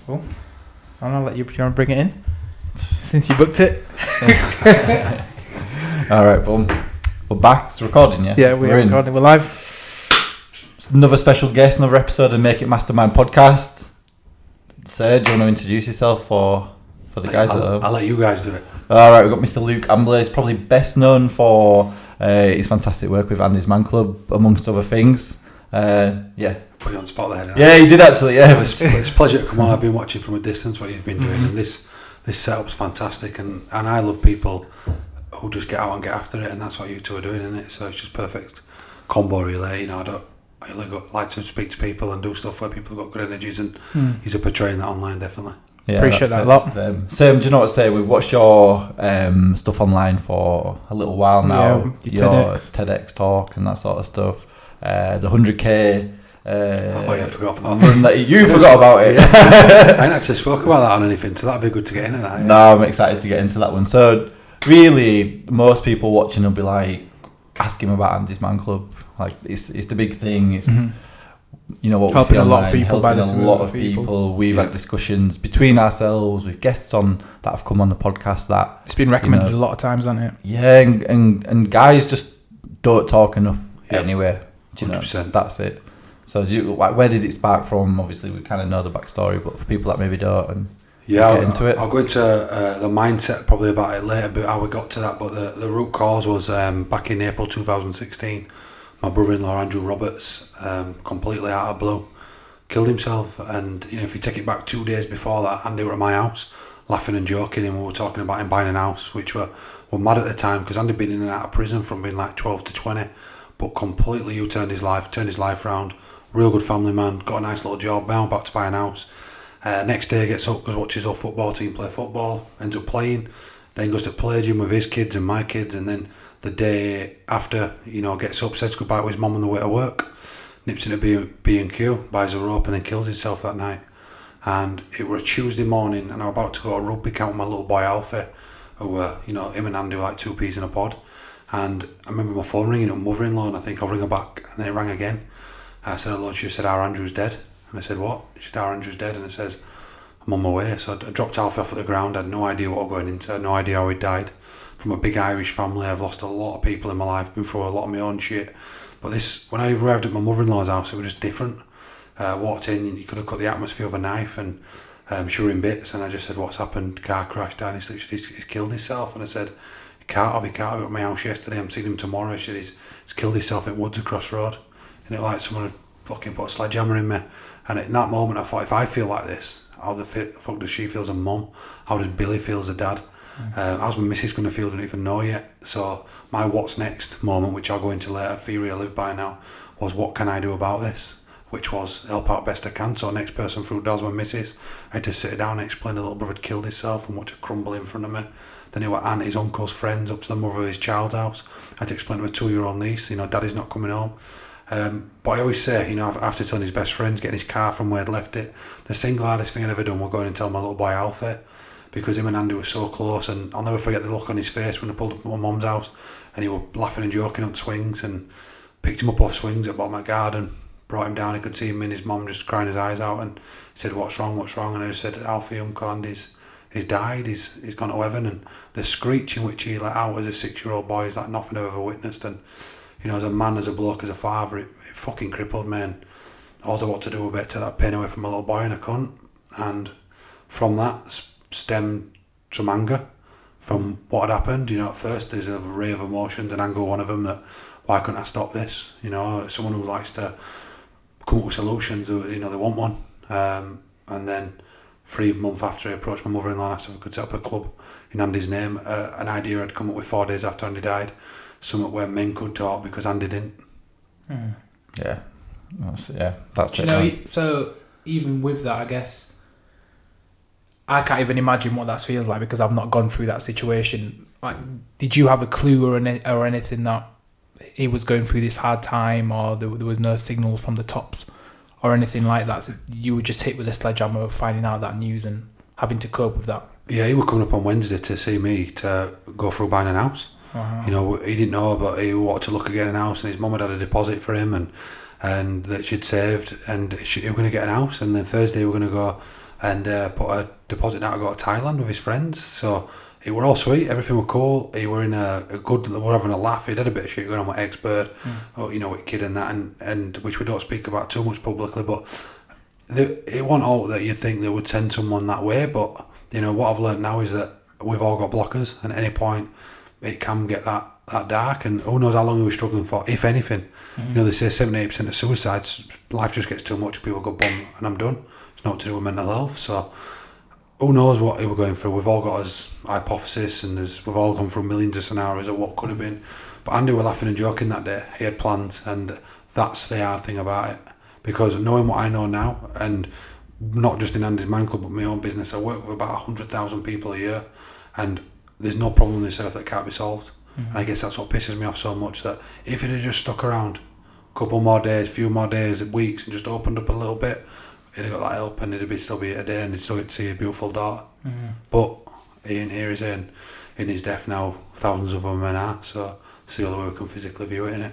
Cool. I'll let you bring it in since you booked it. All right, boom. We're back. It's recording, yeah? Yeah, we're recording. We're live. It's another special guest, another episode of Make It Mastermind podcast. Sir, do you want to introduce yourself for the guys at home? I'll let you guys do it. All right, we've got Mr. Luke Ambler. He's probably best known for his fantastic work with Andy's Man Club, amongst other things. Yeah. Put you on the spot there. Yeah, you did actually, yeah. It's a pleasure to come on. I've been watching from a distance what you've been doing, and this setup's fantastic, and I love people who just get out and get after it, and that's what you two are doing, isn't it? So it's just perfect combo relay. You know, I like to speak to people and do stuff where people have got good energies, and he's portraying that online, definitely. Yeah, appreciate that a lot. Same, do you know what to say? We've watched your stuff online for a little while now. Yeah, your TEDx talk and that sort of stuff. The 100k. I forgot about that. You forgot about it. I ain't actually spoke about that on anything, so that'd be good to get into that. Yeah. No, I'm excited to get into that one. So, really, most people watching will be like, ask him about Andy's Man Club. Like, it's the big thing. It's you know what we see online, helping a lot of people. We've had discussions between ourselves with guests on that have come on the podcast. That it's been recommended a lot of times, hasn't it? Yeah, and guys just don't talk enough anyway. Do you know? 100%. That's it. So, where did it spark from? Obviously, we kind of know the backstory, but for people that maybe don't, and get into it. I'll go into the mindset probably about it later, but how we got to that. But the root cause was back in April 2016. My brother-in-law Andrew Roberts, completely out of blue, killed himself. And you know, if you take it back 2 days before that, Andy were at my house, laughing and joking, and we were talking about him buying a house, which were mad at the time because Andy had been in and out of prison from being like 12 to 20, but completely turned his life around. Real good family man, got a nice little job, now about to buy an house. Next day gets up, goes watches our football team play football, ends up playing, then goes to play gym with his kids and my kids, and then the day after, you know, gets up, says goodbye to his mum on the way to work, nips into B&Q, buys a rope and then kills himself that night. And it was a Tuesday morning and I was about to go to a rugby camp with my little boy Alfie, who were, you know, him and Andy were like two peas in a pod. And I remember my phone ringing at mother-in-law, and I think I'll ring her back, and then it rang again. I said hello, and she said our Andrew's dead. And I said what? She said our Andrew's dead, and it says I'm on my way. So I dropped Alfie off at the ground. I had no idea what I was going into. I had no idea how he died. From a big Irish family, I've lost a lot of people in my life, been through a lot of my own shit. But this, when I arrived at my mother-in-law's house, it was just different. Walked in, you could have cut the atmosphere with a knife, and she were in bits. And I just said, what's happened? Car crash down. He's killed himself. And I said, he can't have at my house yesterday. I'm seeing him tomorrow. He said he's killed himself in woods across road. And it was like someone had fucking put a sledgehammer in me. And in that moment I thought, if I feel like this, how the fuck does she feel as a mum? How does Billy feel as a dad? How's my missus going to feel? I don't even know yet. So my what's next moment, which I'll go into later, theory I live by now, was what can I do about this? Which was help out best I can. So next person through doors, my missus. I had to sit down and explain the little brother had killed himself and watch it crumble in front of me. Then he were aunt, his uncle's friends, up to the mother of his child's house. I had to explain to my 2-year-old niece, you know, daddy's not coming home. But I always say, you know, after telling his best friends, getting his car from where I'd left it, the single hardest thing I'd ever done was going and tell my little boy Alfie, because him and Andy were so close, and I'll never forget the look on his face when I pulled up at my mum's house and he was laughing and joking on swings, and picked him up off swings at the bottom of my garden, brought him down. I could see him and his mum just crying his eyes out, and he said, what's wrong? And I just said, Alfie, Uncle Andy's died, he's gone to heaven. And the screeching which he let out as a 6-year-old boy is like nothing I've ever witnessed. And you know, as a man, as a bloke, as a father, it fucking crippled me, and all I wanted to do was take that pain away from my little boy, and I couldn't. And from that stemmed some anger from what had happened. You know, at first there's a array of emotions, and anger one of them, that why couldn't I stop this? You know, someone who likes to come up with solutions, you know, they want one. And then 3 months after I approached my mother-in-law and asked if I could set up a club in Andy's name, an idea I'd come up with 4 days after Andy died, something where men could talk because Andy didn't. Yeah, that's it. You know, so even with that, I guess I can't even imagine what that feels like because I've not gone through that situation. Like, did you have a clue or anything that he was going through this hard time, or there was no signal from the tops or anything like that? So you were just hit with a sledgehammer of finding out that news and having to cope with that. Yeah, he was coming up on Wednesday to see me to go through buying an house. Uh-huh. You know, he didn't know, but he wanted to look at getting a house, and his mum had a deposit for him, and that she'd saved, and he was going to get an house. And then Thursday we were going to go and put a deposit down to go to Thailand with his friends. So it were all sweet, everything were cool. He were in a good, we're having a laugh. He'd had a bit of shit going on with Ex-Bird, with Kid and that, and which we don't speak about too much publicly, but it wasn't all that you'd think they would send someone that way. But what I've learned now is that we've all got blockers, and at any point it can get that dark, and who knows how long he was struggling for, if anything. They say 78% of suicides, life just gets too much, people go boom and I'm done. It's not to do with mental health. So who knows what he was going through. We've all got his hypothesis, and we've all gone through millions of scenarios of what could have been. But Andy were laughing and joking that day. He had plans, and that's the hard thing about it, because knowing what I know now, and not just in Andy's Man Club but my own business, I work with about 100,000 people a year, and there's no problem on this earth that can't be solved. And I guess that's what pisses me off so much, that if it had just stuck around a couple more days, few more days, weeks, and just opened up a little bit, he'd have got that help, and he'd still be here today, and he'd still get to see a beautiful daughter. But Ian here is in his death now, thousands of other men are, so it's the only way we can physically view it, innit?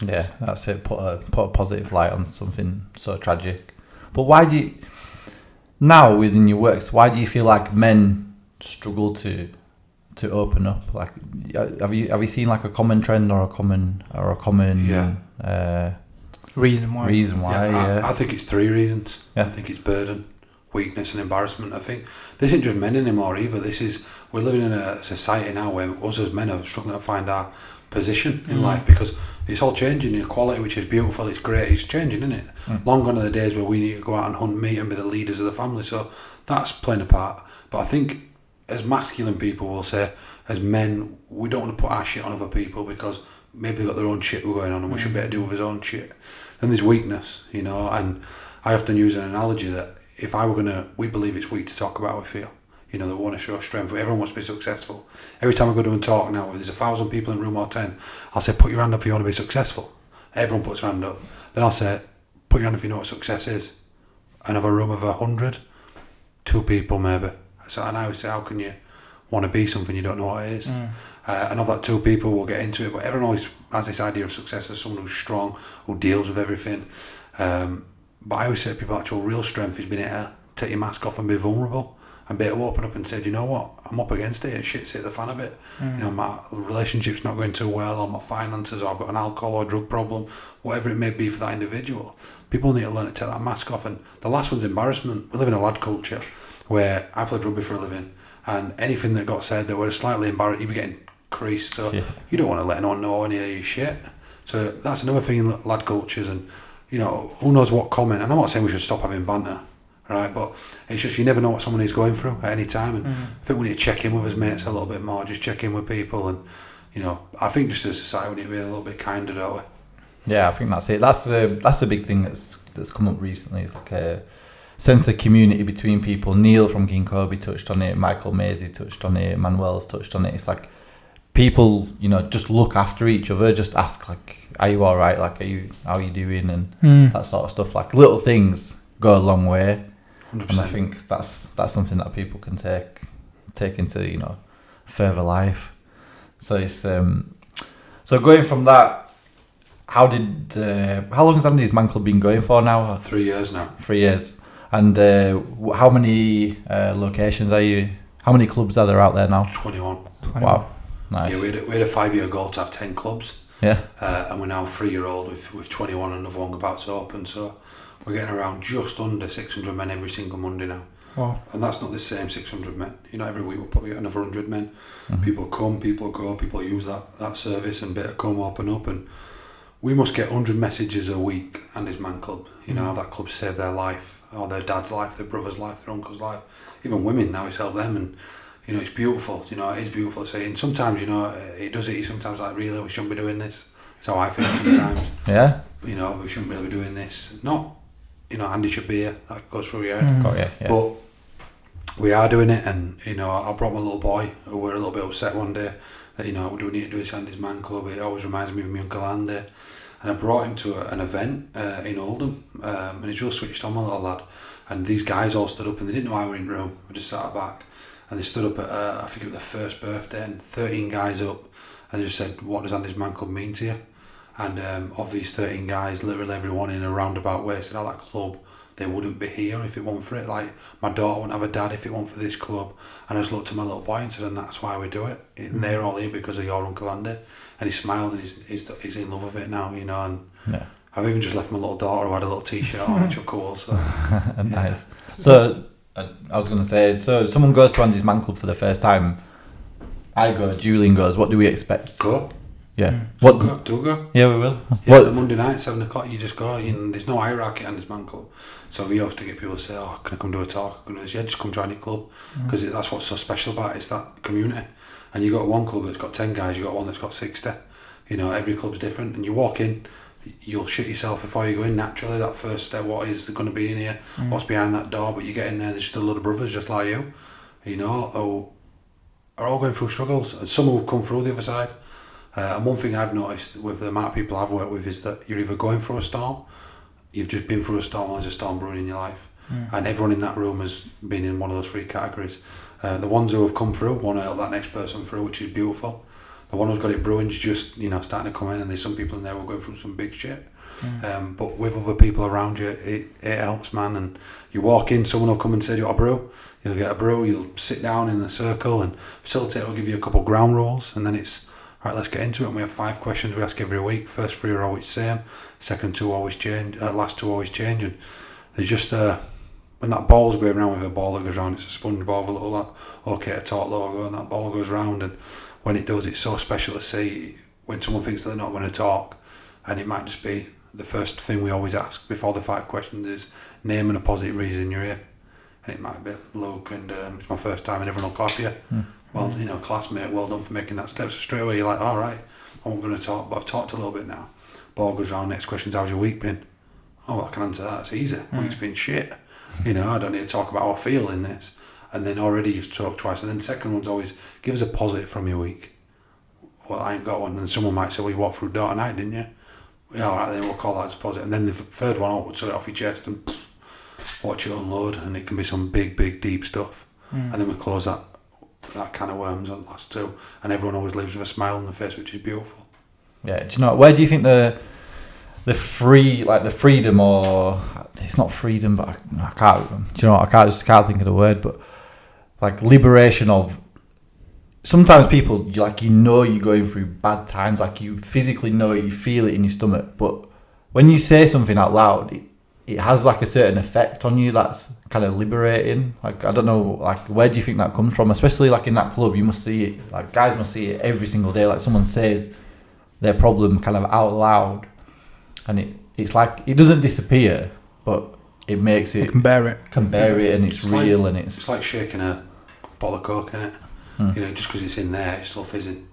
Yeah, that's it. Put a positive light on something so tragic. But why do you, now within your works, why do you feel like men struggle to open up? Like, have you seen like a common trend or a common reason why? I think it's 3 reasons. Yeah. I think it's burden, weakness, and embarrassment. I think this isn't just men anymore either. We're living in a society now where us as men are struggling to find our position in life, because it's all changing. Equality, which is beautiful, it's great, it's changing, isn't it? Long gone are the days where we need to go out and hunt meat and be the leaders of the family. So that's playing a part. But I think as masculine people will say, as men, we don't want to put our shit on other people, because maybe they've got their own shit going on, and we should be able to deal with his own shit. Then there's weakness, and I often use an analogy that if I were we believe it's weak to talk about how we feel. That we want to show strength. Everyone wants to be successful. Every time I go to a talk now, if there's 1,000 people in room or 10, I'll say, put your hand up if you want to be successful. Everyone puts their hand up. Then I'll say, put your hand if you know what success is. Another room of 100, 2 people maybe. So, and I always say, how can you want to be something you don't know what it is? And of that 2 people, we'll get into it, but everyone always has this idea of success as someone who's strong, who deals with everything. But I always say to people, actual real strength is being able to take your mask off and be vulnerable, and be able to open up and say, do you know what, I'm up against it, shit's hit the fan a bit. My relationship's not going too well, or my finances, or I've got an alcohol or drug problem, whatever it may be for that individual. People need to learn to take that mask off. And the last one's embarrassment. We live in a lad culture where I played rugby for a living, and anything that got said that was slightly embarrassed, you'd be getting creased. So you don't want to let anyone know any of your shit. So that's another thing in lad cultures. And who knows what comment, and I'm not saying we should stop having banter, right, but it's just you never know what someone is going through at any time. And I think we need to check in with his mates a little bit more, just check in with people. And I think just as a society we need to be a little bit kinder, don't we? Yeah, I think that's it. That's the big thing that's come up recently. It's like a sense of community between people. Neil from King Kobe touched on it, Michael Maisie touched on it, Manuel's touched on it. It's like people, just look after each other, just ask like, are you all right? Like, how are you doing? And that sort of stuff. Like little things go a long way. 100%. And I think that's something that people can take into further life. So it's so going from that, how long has Andy's Man Club been going for now? 3 years now. 3 years. And how many locations are you? How many clubs are there out there now? 21. Wow, nice. Yeah, we had a 5-year goal to have 10 clubs. Yeah. And we're now 3-year-old with 21, and another one about to open. So we're getting around just under 600 men every single Monday now. Wow. And that's not the same 600 men. Every week we'll probably get another 100 men. People come, people go, people use that service, and bit of come, open up. And we must get 100 messages a week, and his Man Club. How that club saved their life, or their dad's life, their brother's life, their uncle's life. Even women now, it's helped them. And it's beautiful. It is beautiful to see. And sometimes, it does it. Sometimes like, really, we shouldn't be doing this. That's how I feel sometimes. Yeah. We shouldn't really be doing this. Not, Andy should be here. That goes through your head. Got you, yeah. But we are doing it, and I brought my little boy, who were a little bit upset one day that we do need to do this Andy's Man Club. It always reminds me of my Uncle Andy. And I brought him to an event in Oldham, and he just switched on, my little lad. And these guys all stood up, and they didn't know I were in the room. We just sat back, and they stood up at I think it was the first birthday, and 13 guys up, and they just said, "What does Andy's Man Club mean to you?" And of these 13 guys, literally everyone in a roundabout way said, that club, they wouldn't be here if it weren't for it. Like, my daughter wouldn't have a dad if it weren't for this club. And I just looked at my little boy and said, and that's why we do it. And they're all here because of your Uncle Andy. And he smiled, and he's in love with it now, you know. And yeah. I've even just left my little daughter who had a little T-shirt on, which was cool. So nice. Yeah. So I was going to say, so someone goes to Andy's Man Club for the first time. I go, Julian goes, what do we expect? Go. Yeah. Do go. Yeah, we will. Yeah, the Monday night, 7 o'clock, you just go. There's no hierarchy at Andy's Man Club. So we have to get people to say, can I come do a talk? Yeah, just come join the club. Because that's what's so special about it, it's that community. And you got one club that's got 10 guys, you got one that's got 60. You know, every club's different. And you walk in, you'll shit yourself before you go in. Naturally, that first step, what is going to be in here? What's behind that door? But you get in there, there's still a lot of brothers just like you, you know, who are all going through struggles. And some will come through the other side. And one thing I've noticed with the amount of people I've worked with is that you're either going through a storm, you've just been through a storm, or there's a storm brewing in your life. And everyone in that room has been in one of those three categories. The ones who have come through want to help that next person through, which is beautiful. The one who's got it brewing is just, you know, starting to come in, and there's some people in there who are going through some big shit. But with other people around you, it helps, man. And you walk in, someone will come and say, do you want a brew? You'll get a brew, you'll sit down in a circle, and facilitator will give you a couple of ground rules, and then it's, right, let's get into it. And we have 5 questions we ask every week. First 3 are always the same, second 2 always change, last 2 always change. And there's just when that ball's going around, with a ball that goes around, it's a sponge ball with a little OK to Talk logo, and that ball goes round, and when it does, it's so special to see when someone thinks they're not going to talk. And it might just be the first thing we always ask before the 5 questions is name and a positive reason you're here. And it might be Luke, and it's my first time, and everyone will clap you. Well, you know, classmate, well done for making that step. So straight away you're like, all right, I wasn't going to talk, but I've talked a little bit now. Ball goes round, next question's, how's your week been? Oh, well, I can answer that, it's easy. Week's been shit. You know, I don't need to talk about how I feel in this. And then already you've talked twice. And then the second one's always, give us a positive from your week. Well, I ain't got one. And then someone might say, well, you walked through door tonight, didn't you? Yeah, all right, then we'll call that as a positive. And then the third one, we'll take it off your chest and watch it unload. And it can be some big, big, deep stuff. And then we close that can of worms on the last 2. And everyone always leaves with a smile on their face, which is beautiful. Yeah, do you know, where do you think the freedom, or it's not freedom, but I can't, do you know what, I can't think of the word, but like liberation of, sometimes people, like, you know, you're going through bad times, like you physically know it, you feel it in your stomach, but when you say something out loud, it has like a certain effect on you that's kind of liberating. Like, I don't know, like, where do you think that comes from? Especially like in that club, you must see it, like guys must see it every single day, like someone says their problem kind of out loud, and it's like, it doesn't disappear, but it makes it, can bear it, and it's real, like, and it's like shaking a bottle of Coke, innit? You know, just because it's in there, it's still fizzing.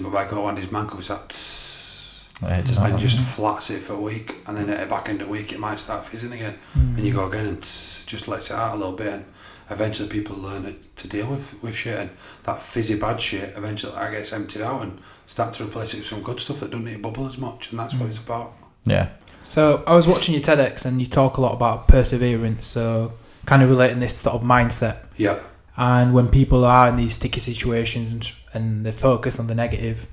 But by go Andy's Man Club, it's that and just flats it for a week, and then at the back end of the week it might start fizzing again, and you go again and just lets it out a little bit, and eventually people learn to deal with shit, and that fizzy bad shit eventually gets emptied out and start to replace it with some good stuff that doesn't need to bubble as much, and that's what it's about. Yeah. So I was watching your TEDx, and you talk a lot about perseverance, so kind of relating this sort of mindset. Yeah. And when people are in these sticky situations and they're focused on the negative,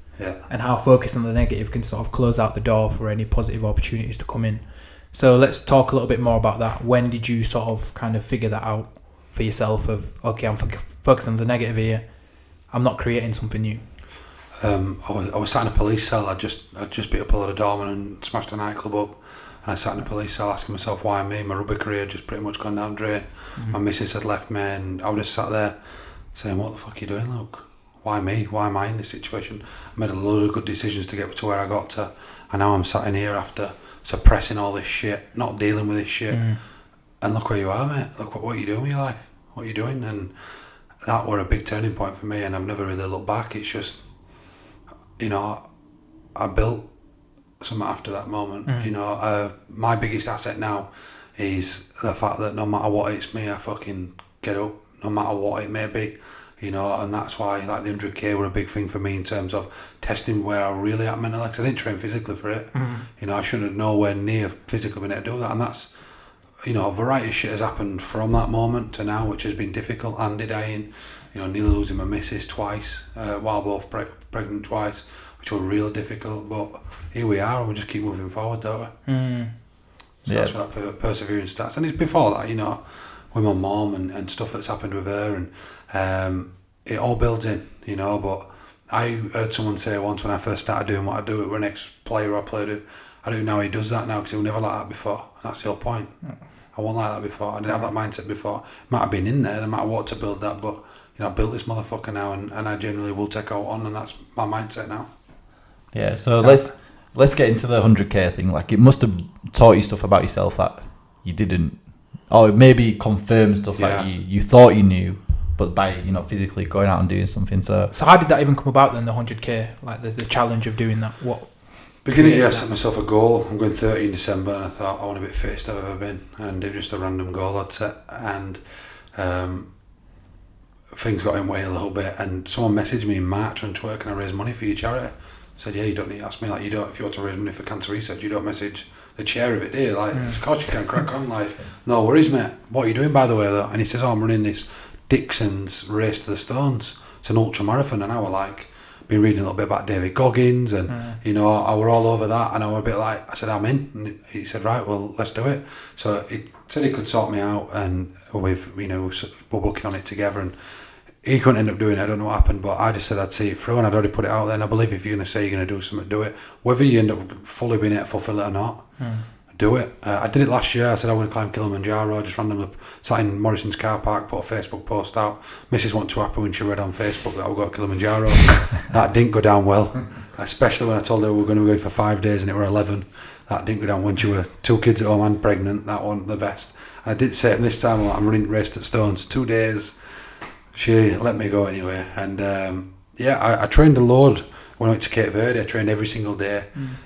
and how focused on the negative can sort of close out the door for any positive opportunities to come in. So let's talk a little bit more about that. When did you sort of kind of figure that out for yourself of, okay, I'm focused on the negative here, I'm not creating something new? I was sat in a police cell. I'd just beat up a lot of doormen and smashed a nightclub up. And I sat in a police cell asking myself, why me? My rugby career had just pretty much gone down the drain. My missus had left me, and I would have sat there saying, what the fuck are you doing, Luke? Why me? Why am I in this situation? I made a load of good decisions to get to where I got to, and now I'm sat in here after suppressing all this shit, not dealing with this shit. And look where you are, mate. Look what you doing with your life. What are you doing? And that were a big turning point for me, and I've never really looked back. It's just, you know, I built something after that moment. You know, my biggest asset now is the fact that no matter what it's me, I fucking get up, no matter what it may be. You know, and that's why like the 100k were a big thing for me in terms of testing where I really at mentally, because I didn't train physically for it. You know, I shouldn't have nowhere near physically been able to do that, and that's, you know, a variety of shit has happened from that moment to now, which has been difficult. Andy dying, you know, nearly losing my missus twice, while both pregnant twice, which were really difficult. But here we are, and we just keep moving forward, don't we? So that's where that perseverance starts. And it's before that, with my mom and stuff that's happened with her, and it all builds in, But I heard someone say once when I first started doing what I do with an ex-player I played with, I don't know how he does that now because he was never like that before. And that's the whole point. I wasn't like that before. I didn't have that mindset before. Might have been in there, no matter what, to build that, but I built this motherfucker now, and I generally will take out on, and that's my mindset now. Yeah, so let's get into the 100k thing. Like, it must have taught you stuff about yourself that you didn't, or maybe confirmed stuff that you thought you knew, but by physically going out and doing something. So how did that even come about then? The 100k, like the challenge of doing that. What? Beginning of the year, I set myself a goal. I'm going 30 in December, and I thought I want to be the fittest I've ever been, and it was just a random goal I'd set, and things got in the way a little bit, and someone messaged me in March on Twitter, can I raise money for your charity? I said, yeah, you don't need to ask me, like, you don't, if you want to raise money for cancer research, you don't message the chair of it, do you? Like, of course you can, crack on, like, no worries, mate. What are you doing, by the way, though? And he says, I'm running this Dixon's Race to the Stones. It's an ultra marathon, and I was like, been reading a little bit about David Goggins, and I were all over that, and I were a bit like, I said, I'm in, and he said, right, well, let's do it. So he said he could sort me out, and we're working on it together, and he couldn't end up doing it. I don't know what happened, but I just said I'd see it through, and I'd already put it out there, and I believe if you're going to say you're going to do something, do it. Whether you end up fully being able to fulfill it or not, do it. I did it last year. I said I want to climb Kilimanjaro. I just randomly sat in Morrison's car park, put a Facebook post out. Mrs. wasn't too happy when she read on Facebook that I would go to Kilimanjaro. That didn't go down well, especially when I told her we were going to go for 5 days and it were 11. That didn't go down when she were 2 kids at home and pregnant. That wasn't the best. And I did say this time, I'm running Race to Stones 2 days. She let me go anyway, and I trained a load. When I went to Cape Verde, I trained every single day.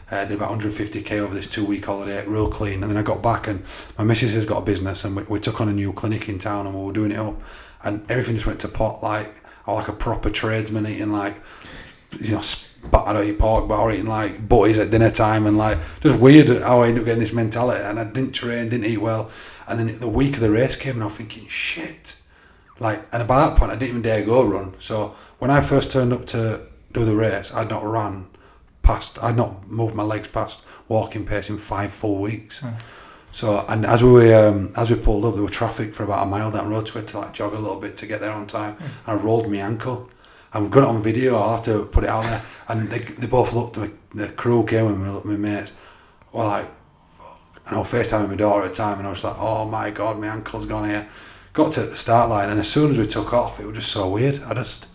I did about 150k over this 2-week holiday, real clean. And then I got back, and my missus has got a business, and we took on a new clinic in town, and we were doing it up, and everything just went to pot. Like, I was like a proper tradesman, eating like, I don't eat pork, but I was eating like butties at dinner time, and like, just weird how I ended up getting this mentality. And I didn't train, didn't eat well. And then the week of the race came, and I was thinking, shit. Like, and by that point, I didn't even dare go run. So when I first turned up to do the race, I'd not moved my legs past walking pace in 5 full weeks. So, and as we pulled up, there was traffic for about a mile down the road, so we had to like jog a little bit to get there on time. And I rolled my ankle, and we've got it on video. I'll have to put it out there. And they both looked at me. The crew came with me, looked at my mates. Well, like, and I was FaceTiming my daughter at the time, and I was like, oh my god, my ankle's gone here. Got to the start line, and as soon as we took off, it was just so weird. I just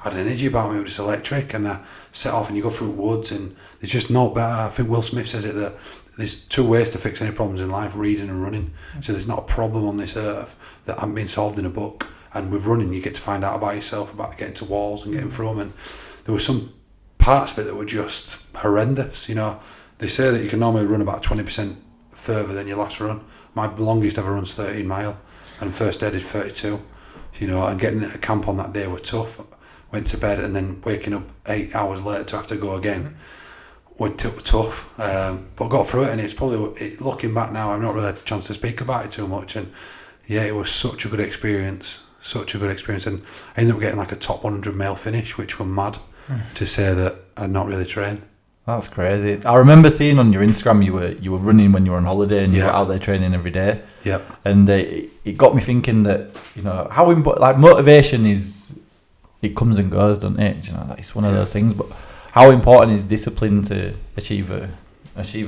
had an energy about me, it was just electric, and I set off, and you go through woods, and there's just no better. I think Will Smith says it, that there's 2 ways to fix any problems in life, reading and running. So there's not a problem on this earth that hasn't been solved in a book, and with running you get to find out about yourself, about getting to walls and getting through them, and there were some parts of it that were just horrendous. They say that you can normally run about 20% further than your last run. My longest ever run's 13 mile, and first day did 32, and getting at a camp on that day were tough. Went to bed, and then waking up 8 hours later to have to go again was tough, but got through it. And it's probably, looking back now, I've not really had a chance to speak about it too much, and it was such a good experience, and I ended up getting like a top 100 male finish, which were mad to say that I'd not really trained. That's crazy. I remember seeing on your Instagram you were running when you were on holiday, and you were out there training every day. Yep. And it got me thinking that how like motivation is, it comes and goes, doesn't it? It's one of those things. But how important is discipline to achieve a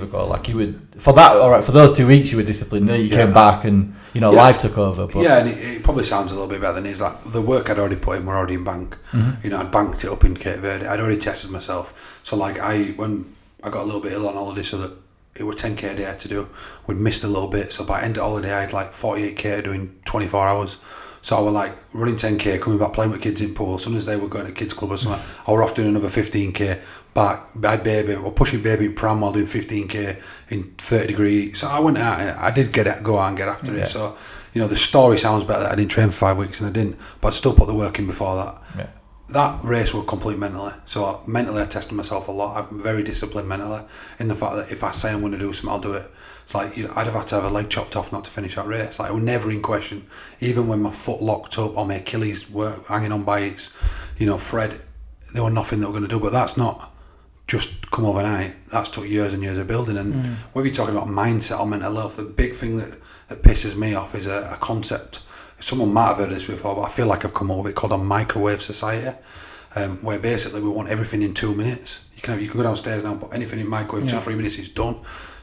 goal? Like, you would, for that, all right, for those 2 weeks you were disciplined. You came back, and life took over. But and it probably sounds a little bit better than it is. Like, the work I'd already put in were already in bank. I'd banked it up in Cape Verde. I'd already tested myself. So like, when I got a little bit ill on holiday, so that it was 10k a day I had to do, we'd missed a little bit. So by end of holiday I had like 48k doing 24 hours. So I was like running 10k, coming back, playing with kids in pool. As soon as they were going to kids club or something, I was off doing another 15k back. I had baby, or pushing baby in pram while doing 15k in 30 degree. So I went out, and I did go out and get after it. So the story sounds better that I didn't train for 5 weeks, and I didn't, but I still put the work in before that. That race was complete mentally. So mentally I tested myself a lot. I'm very disciplined mentally, in the fact that if I say I'm going to do something, I'll do it. It's like, I'd have had to have a leg chopped off not to finish that race. Like, it was never in question. Even when my foot locked up or my Achilles were hanging on by its, Fred, there was nothing that we're going to do. But that's not just come overnight. That's took years and years of building. And whether you're talking about mindset or mental health, the big thing that pisses me off is a concept. Someone might have heard this before, but I feel like I've come up with it, called a microwave society, where basically we want everything in 2 minutes. You can go downstairs now, put anything in microwave, 2-3 minutes, it's done.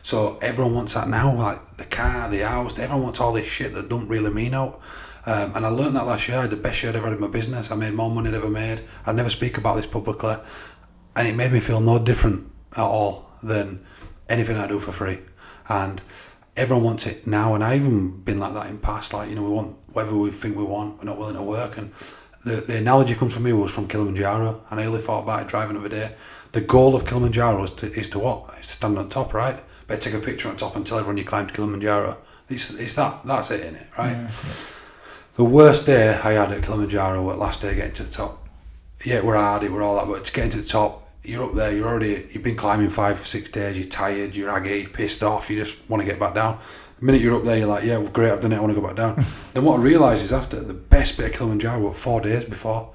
So everyone wants that now, like the car, the house, everyone wants all this shit that don't really mean out. And I learned that last year. I had the best year I'd ever had in my business. I made more money than I'd ever made. I never speak about this publicly. And it made me feel no different at all than anything I do for free. And everyone wants it now. And I've even been like that in past. Like, we want whatever we think we want. We're not willing to work. And the analogy comes from me was from Kilimanjaro. And I only thought about it driving the other day. The goal of Kilimanjaro is to what? It's to stand on top, right? Better take a picture on top and tell everyone you climbed Kilimanjaro. It's that's it, innit, right? Yeah. The worst day I had at Kilimanjaro was last day getting to the top. Yeah, we're hard, we're all that, but it's getting to the top. You're up there, you've been climbing 5-6 days, you're tired, you're aggy, pissed off, you just want to get back down. The minute you're up there, you're like, yeah, well, great, I've done it, I want to go back down. Then what I realised is after the best bit of Kilimanjaro was 4 days before,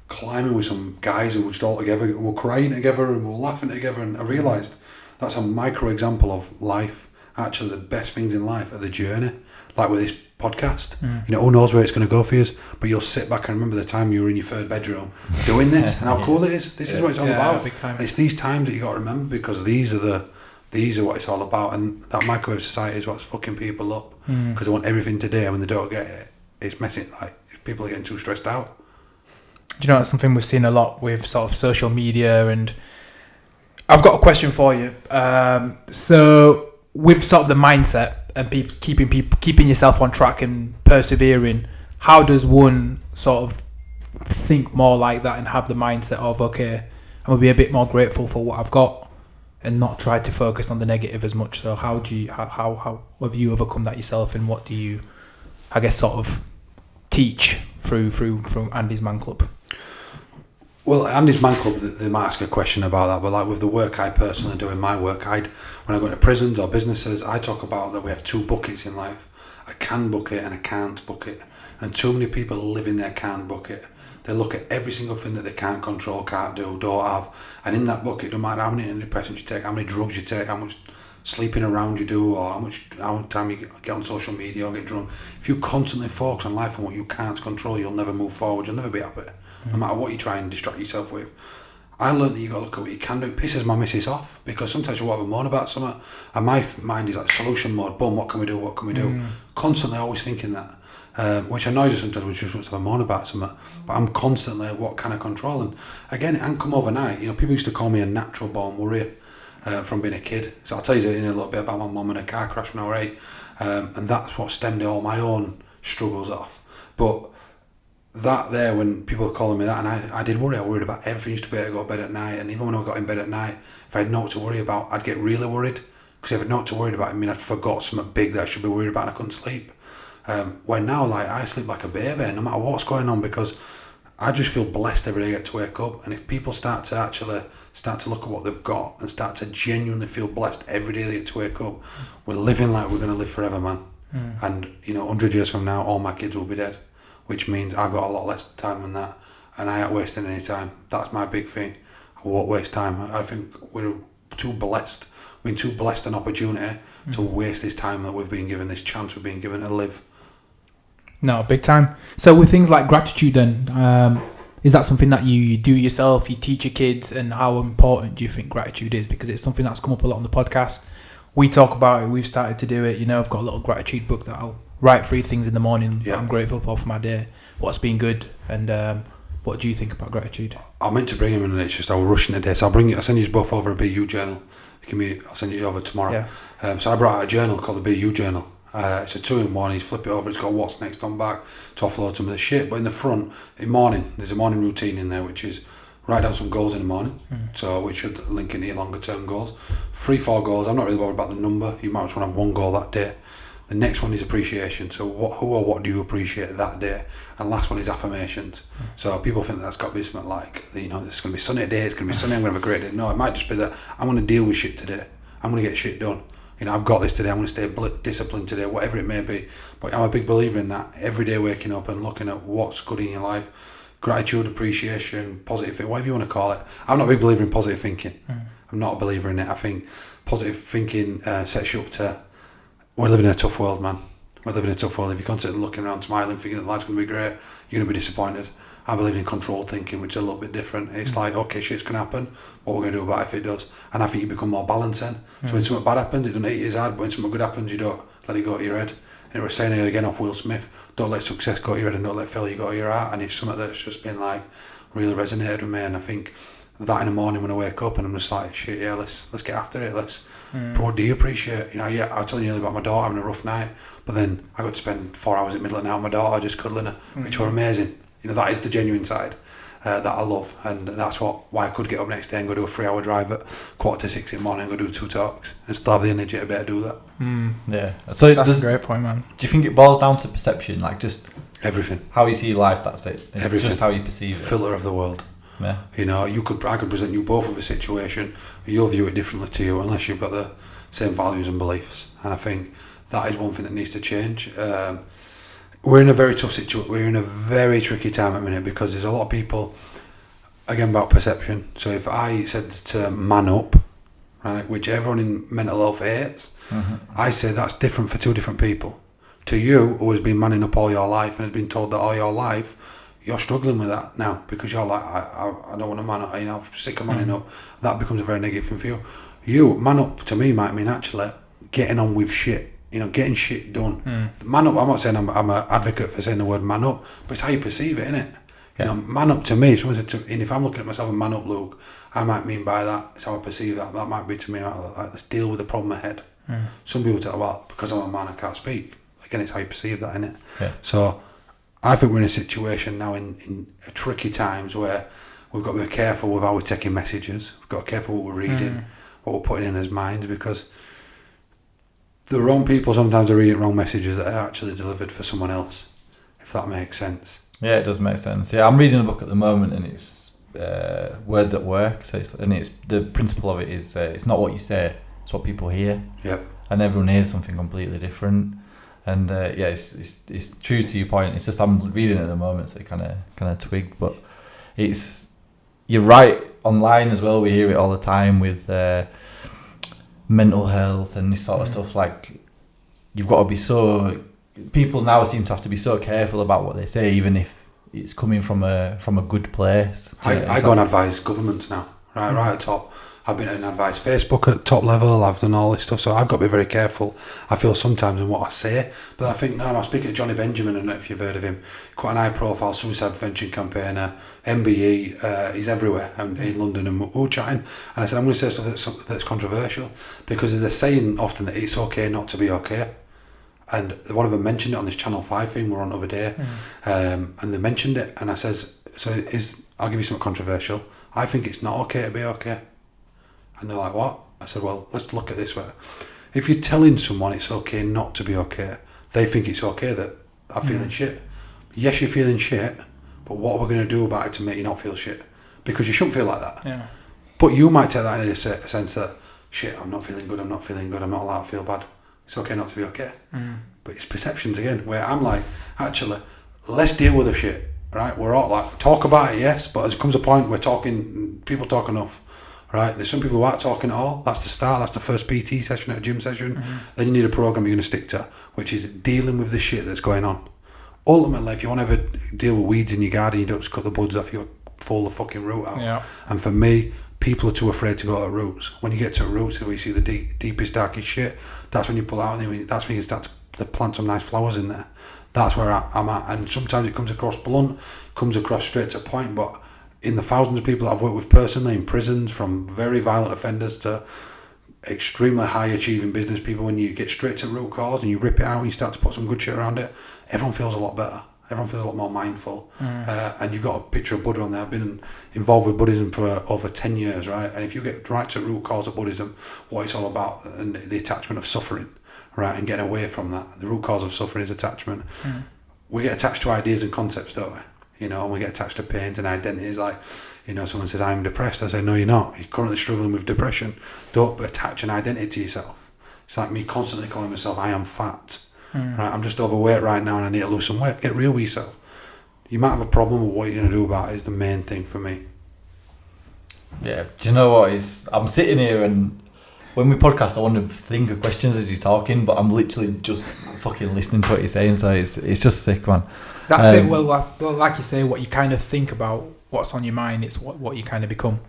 climbing with some guys who were just all together, and we're crying together and we're laughing together, and I realised that's a micro example of life. Actually, the best things in life are the journey, like with this podcast. Who knows where it's going to go for you, but you'll sit back and remember the time you were in your third bedroom doing this and how cool it is. This is what it's all about. Big time. And it's these times that you got to remember, because these are what it's all about. And that microwave society is what's fucking people up, because they want everything today, and when they don't get it, it's messing. Like, people are getting too stressed out. Do you know, that's something we've seen a lot with sort of social media. And I've got a question for you. So with sort of the mindset and keeping yourself on track and persevering, how does one sort of think more like that and have the mindset of, okay, I'm gonna be a bit more grateful for what I've got and not try to focus on the negative as much? So how have you overcome that yourself, and what do you, I guess, sort of teach through Andy's Man Club? Well, Andy's Man Club, they might ask a question about that, but like with the work I personally do in my work, when I go into prisons or businesses, I talk about that we have 2 buckets in life, a can bucket and a can't bucket. And too many people live in their can bucket. They look at every single thing that they can't control, can't do, don't have. And in that bucket, no matter how many antidepressants you take, how many drugs you take, how much sleeping around you do, or how much time you get on social media or get drunk. If you constantly focus on life and what you can't control, you'll never move forward, you'll never be happy, no matter what you try and distract yourself with. I learned that you got to look at what you can do. It pisses my missus off, because sometimes you'll have a moan about something, and my mind is like solution mode. Boom, what can we do? Constantly always thinking that, which annoys you sometimes when you just want to have a moan about something. But I'm constantly, what can I control? And again, it hasn't come overnight. People used to call me a natural born worrier from being a kid. So I'll tell you in a little bit about my mum in a car crash when I was 8, and that's what stemmed all my own struggles off. But that there, when people were calling me that, and I did worry. I worried about everything. I used to be able to go to bed at night, and even when I got in bed at night, if I had naught to worry about, I'd get really worried, because if I had naught to worry about, I'd forgot something big that I should be worried about, and I couldn't sleep. Where now, like, I sleep like a baby, no matter what's going on, because I just feel blessed every day I get to wake up. And if people start to look at what they've got and start to genuinely feel blessed every day they get to wake up, we're living like we're going to live forever, man. And 100 years from now, all my kids will be dead, which means I've got a lot less time than that, and I ain't wasting any time. That's my big thing. I won't waste time. I think we're too blessed. We're too blessed an opportunity to waste this time that we've been given, this chance we've been given to live. No, big time. So with things like gratitude then, is that something that you do yourself, you teach your kids, and how important do you think gratitude is? Because it's something that's come up a lot on the podcast. We talk about it, we've started to do it. I've got a little gratitude book that I'll write 3 things in the morning that I'm grateful for my day, what's been good, and what do you think about gratitude? I meant to bring him in, and it's just I was rushing today, so I'll send you both over a BU journal. I'll send you over tomorrow. So I brought out a journal called the BU journal. It's a 2-in-1. You flip it over, it's got what's next on back to offload some of the shit. But in the front, there's a morning routine in there, which is write down some goals in the morning, so which should link into your longer term goals. 3-4 goals. I'm not really bothered about the number. You might just want to have 1 goal that day. The next one is appreciation. So who or what do you appreciate that day? And last one is affirmations. So people think that's got to be something like, it's going to be sunny today, it's going to be sunny, I'm going to have a great day. No, it might just be that I'm going to deal with shit today. I'm going to get shit done. I've got this today, I'm going to stay disciplined today, whatever it may be. But I'm a big believer in that. Every day waking up and looking at what's good in your life, gratitude, appreciation, positive, whatever you want to call it. I'm not a big believer in positive thinking. I'm not a believer in it. I think positive thinking sets you up to, we're living in a tough world, man. We're living in a tough world. If you're constantly looking around, smiling, thinking that life's going to be great, you're going to be disappointed. I believe in control thinking, which is a little bit different. It's like, okay, shit's going to happen. What we're going to do about it if it does? And I think you become more balanced then. So when something bad happens, it doesn't hit you as hard. But when something good happens, you don't let it go to your head. And it was saying again off Will Smith, don't let success go to your head and don't let failure go to your heart. And it's something that's just been like really resonated with me. And I think that in the morning when I wake up and I'm just like, shit, yeah, let's get after it. But what do you appreciate? I was telling you earlier about my daughter having a rough night, but then I got to spend 4 hours in the middle of the night with my daughter just cuddling her, which were amazing. That is the genuine side that I love, and that's why I could get up next day and go do a 3-hour drive at 5:45 in the morning and go do 2 talks and still have the energy to be able to do that. Yeah, so that's a great point, man. Do you think it boils down to perception, like just everything, how you see life? That's it. It's everything. Just how you perceive it. Filter of the world. Yeah. I could present you both with a situation. You'll view it differently to you unless you've got the same values and beliefs. And I think that is one thing that needs to change. We're in a very tough situation. We're in a very tricky time at the minute because there's a lot of people, again, about perception. So if I said to man up, right, which everyone in mental health hates, I say that's different for 2 different people. To you, who has been manning up all your life and has been told that all your life, you're struggling with that now because you're like, I don't want to man up, I'm sick of manning up. That becomes a very negative thing for you. You, man up to me might mean actually getting on with shit, getting shit done. Man up, I'm not saying I'm an advocate for saying the word man up, but it's how you perceive it, innit? Yeah. Man up to me, someone said and if I'm looking at myself and man up, Luke, I might mean by that, it's how I perceive that. That might be to me, like, let's deal with the problem ahead. Some people tell, well, because I'm a man, I can't speak. Again, it's how you perceive that, innit? Yeah. So I think we're in a situation now in tricky times where we've got to be careful with how we're taking messages. We've got to be careful what we're reading, what we're putting in as minds, because the wrong people sometimes are reading wrong messages that are actually delivered for someone else, if that makes sense. Yeah, it does make sense. Yeah, I'm reading a book at the moment and it's Words at Work. So it's the principle of it is it's not what you say, it's what people hear. Yep. And everyone hears something completely different. And it's true to your point. It's just I'm reading it at the moment, so it kind of twigged. But you're right. Online as well, we hear it all the time with mental health and this sort of stuff. Like you've got to be people now seem to have to be so careful about what they say, even if it's coming from a good place. I go and advise governments now, right at top. I've been and advised Facebook at top level. I've done all this stuff, so I've got to be very careful. I feel sometimes in what I say, but I think I was speaking to Johnny Benjamin. I don't know if you've heard of him. Quite an high-profile suicide prevention campaigner, MBE. He's everywhere in London, and we were chatting. And I said, I'm going to say something that's controversial because there's a saying often that it's okay not to be okay. And one of them mentioned it on this Channel 5 thing we're on the other day, and they mentioned it. And I says, I'll give you something controversial. I think it's not okay to be okay. And they're like, what? I said, well, let's look at this way. If you're telling someone it's okay not to be okay, they think it's okay that I'm feeling shit. Yes, you're feeling shit, but what are we going to do about it to make you not feel shit? Because you shouldn't feel like that. Yeah. But you might take that in a sense that, shit, I'm not feeling good, I'm not allowed to feel bad. It's okay not to be okay. But it's perceptions again, where I'm like, actually, let's deal with the shit, right? We're all like, talk about it, yes, but as it comes a point where people talk enough. Right, there's some people who aren't talking at all. That's the start. That's the first PT session at a gym session. Then you need a program you're going to stick to, which is dealing with the shit that's going on. Ultimately, if you want to ever deal with weeds in your garden, you don't just cut the buds off. You pull the fucking root out. Yeah. And for me, people are too afraid to go to roots. When you get to roots, where you see the deepest, darkest shit, that's when you pull out. And that's when you start to plant some nice flowers in there. That's where I'm at. And sometimes it comes across blunt, comes across straight to the point, but in the thousands of people that I've worked with personally in prisons, from very violent offenders to extremely high achieving business people, when you get straight to root cause and you rip it out and you start to put some good shit around it, everyone feels a lot better. Everyone feels a lot more mindful. And you've got a picture of Buddha on there. I've been involved with Buddhism for over 10 years, right? And if you get right to root cause of Buddhism, what it's all about, and the attachment of suffering, right? And getting away from that. The root cause of suffering is attachment. We get attached to ideas and concepts, don't we? And we get attached to pains and identities. Like, someone says, I'm depressed. I say, no, you're not. You're currently struggling with depression. Don't attach an identity to yourself. It's like me constantly calling myself, I am fat. Right? I'm just overweight right now and I need to lose some weight. Get real with yourself. you might have a problem with what you're going to do about it is the main thing for me. Yeah, do you know what? I'm sitting here and when we podcast, I want to think of questions as he's talking, but I'm literally just fucking listening to what he's saying, so it's just sick, man. That's it. Well, like you say, what you kind of think about, what's on your mind, it's what you kind of become.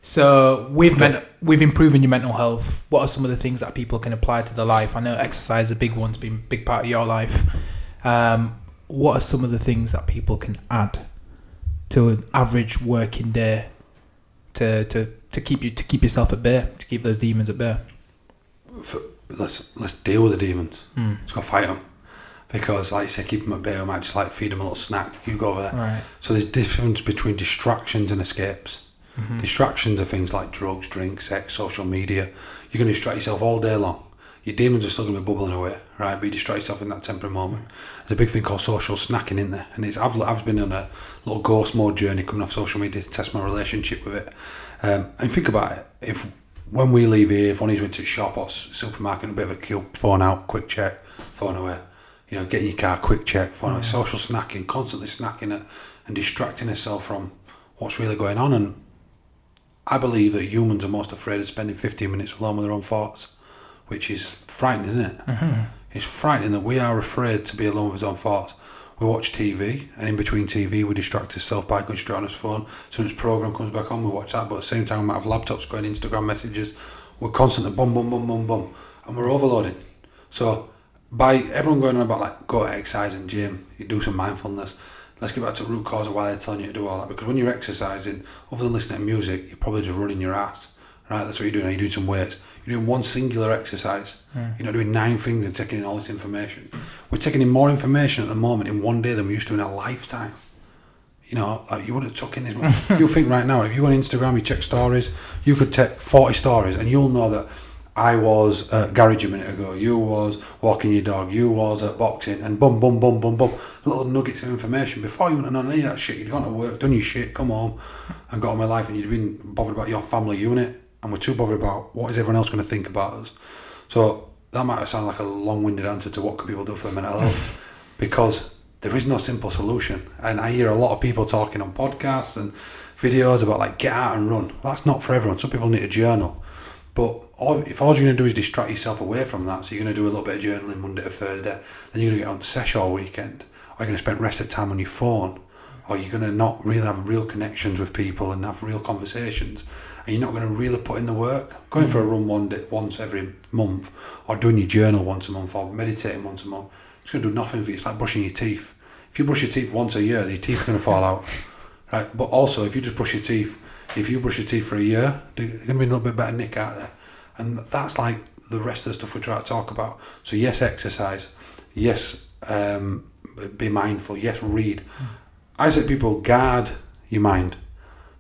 So with improving your mental health, what are some of the things that people can apply to their life? I know exercise is a big one's been a big part of your life. What are some of the things that people can add to an average working day to keep yourself at bay, to keep those demons at bay? Let's deal with the demons. Let's go fight them. Because, like you say, keep them at bay. I might just like feed them a little snack. You go over there. Right. So there's difference between distractions and escapes. Distractions are things like drugs, drink, sex, social media. You're going to distract yourself all day long. Your demons are still going to be bubbling away, right? But you distract yourself in that temporary moment. There's a big thing called social snacking in there, and I've been on a little ghost mode journey coming off social media to test my relationship with it. And think about it. When we leave here, if one of you went to a shop or supermarket, a bit of a queue, phone out, quick check, phone away. You know, get in your car, quick check, phone away. Social snacking, constantly snacking it and distracting yourself from what's really going on. And I believe that humans are most afraid of spending 15 minutes alone with their own thoughts, which is frightening, isn't it? It's frightening that we are afraid to be alone with our own thoughts. We watch TV, and in between TV, we distract ourselves by going straight on his phone. As soon as program comes back on, we watch that. But at the same time, we might have laptops going, Instagram messages. We're constantly boom, boom, boom, boom, boom, and we're overloading. So by everyone going on about like go to exercise and gym, you do some mindfulness. Let's get back to the root cause of why they're telling you to do all that. Because when you're exercising, other than listening to music, you're probably just running your ass. Right, that's what you're doing. You're doing some weights. You're doing one singular exercise. You're not doing 9 things and taking in all this information. We're taking in more information at the moment in one day than we used to in a lifetime. You know, like you wouldn't have took in this much. You'll think right now, if you go on Instagram, you check stories, you could take 40 stories and you'll know that I was at garage a minute ago, you was walking your dog, you was at boxing, and boom, boom, boom, boom, boom. Little nuggets of information. Before you wouldn't have known any of that shit. You'd gone to work, done your shit, come home, and got on with life, and you'd been bothered about your family unit. And we're too bothered about what is everyone else going to think about us. So that might sound like a long-winded answer to what can people do for their mental health, because there is no simple solution. And I hear a lot of people talking on podcasts and videos about like get out and run. Well, that's not for everyone. Some people need a journal, but if all you're going to do is distract yourself away from that, so you're going to do a little bit of journaling Monday to Thursday, then you're going to get on to sesh all weekend, or you're going to spend rest of time on your phone, or you're going to not really have real connections with people and have real conversations, and you're not going to really put in the work. Going for a run once every month, or doing your journal once a month, or meditating once a month, it's going to do nothing for you. It's like brushing your teeth. If you brush your teeth once a year, your teeth are going to fall out, right? But also, if you just brush your teeth, if you brush your teeth for a year, there's going to be a little bit better nick out there. And that's like the rest of the stuff we try to talk about. So yes, exercise. Yes, be mindful. Yes, read. I say to people, guard your mind.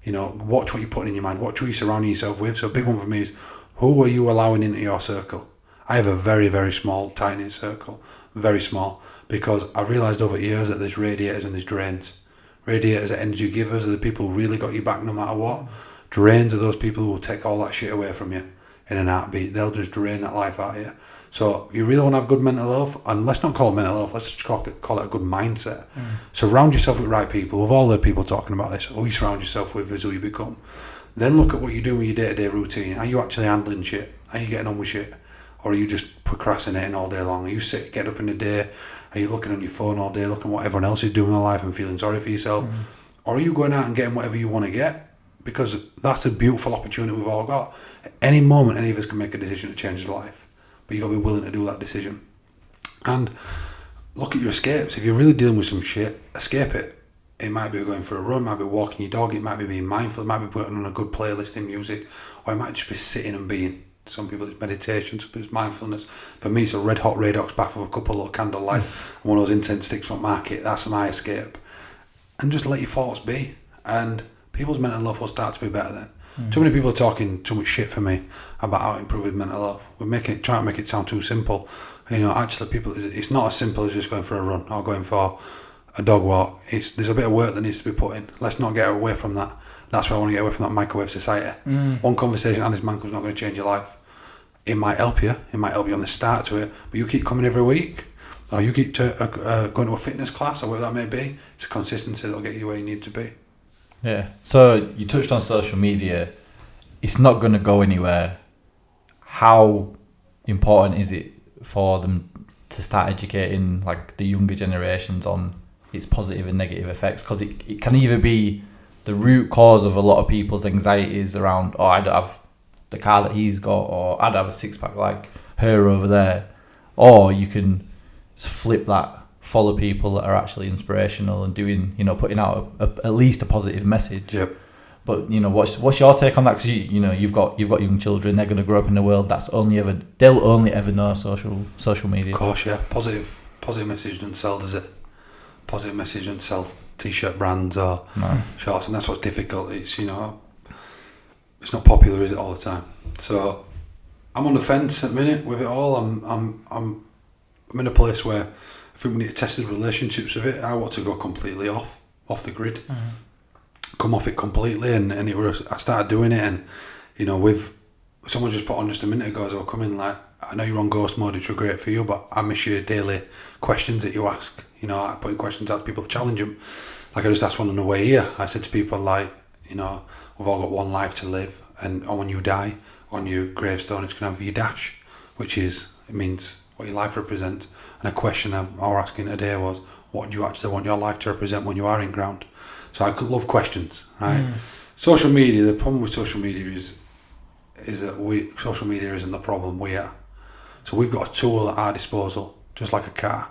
You know, watch what you're putting in your mind. Watch who you're surrounding yourself with. So a big one for me is, who are you allowing into your circle? I have a very, very small, tight-knit circle. Very small. Because I realised over the years that there's radiators and there's drains. Radiators are energy givers, are the people who really got you back no matter what. Drains are those people who will take all that shit away from you in an heartbeat. They'll just drain that life out of you. So if you really want to have good mental health, and let's not call it mental health, let's just call it a good mindset. Surround yourself with right people. We've all heard people talking about this. Who you surround yourself with is who you become. Then look at what you do with your day-to-day routine. Are you actually handling shit? Are you getting on with shit? Or are you just procrastinating all day long? Are you get up in the day? Are you looking on your phone all day, looking at what everyone else is doing in their life and feeling sorry for yourself? Or are you going out and getting whatever you want to get? Because that's a beautiful opportunity we've all got. At any moment, any of us can make a decision to change his life. But you've got to be willing to do that decision. And look at your escapes. If you're really dealing with some shit, escape it. It might be going for a run, it might be walking your dog, it might be being mindful, it might be putting on a good playlist in music, or it might just be sitting and being. Some people it's meditation, some people it's mindfulness. For me, it's a red hot Radox bath with a couple of little candle lights, one of those incense sticks from market. That's my escape. And just let your thoughts be. And people's mental health will start to be better then. Too many people are talking too much shit for me about how to improve with mental health. We're trying to make it sound too simple. You know, actually, it's not as simple as just going for a run or going for a dog walk. There's a bit of work that needs to be put in. Let's not get away from that. That's why I want to get away from that microwave society. One conversation on this man is not going to change your life. It might help you. It might help you on the start to it, but you keep coming every week. or you keep going to a fitness class or whatever that may be. It's a consistency that'll get you where you need to be. Yeah. So you touched on social media. It's not going to go anywhere. How important is it for them to start educating like the younger generations on its positive and negative effects? Because it can either be the root cause of a lot of people's anxieties around, oh, I don't have the car that he's got, or I don't have a six-pack like her over there. Or you can flip that, follow people that are actually inspirational and doing, putting out at least a positive message. Yep. But what's your take on that? Because you've got young children. They're going to grow up in a world they'll only ever know social media. Of course, yeah. Positive message doesn't sell, does it? Positive message doesn't sell t-shirt brands or shorts, and that's what's difficult. It's it's not popular, is it, all the time? So I'm on the fence at the minute with it all. I'm in a place where I think we need to test the relationships with it. I want to go completely off the grid. Mm-hmm. Come off it completely, and I started doing it, and with someone just put on just a minute ago as I was coming, like, I know you're on ghost mode, which are great for you, but I miss your daily questions that you ask. I put questions out to people to challenge them. Like I just asked one on the way here. I said to people, like, we've all got one life to live, and when you die, on your gravestone it's going to have your dash, it means what your life represents. And a question I was asking today was, what do you actually want your life to represent when you are in ground? So I love questions, right? Social media, the problem with social media is that social media isn't the problem, we are. So we've got a tool at our disposal, just like a car.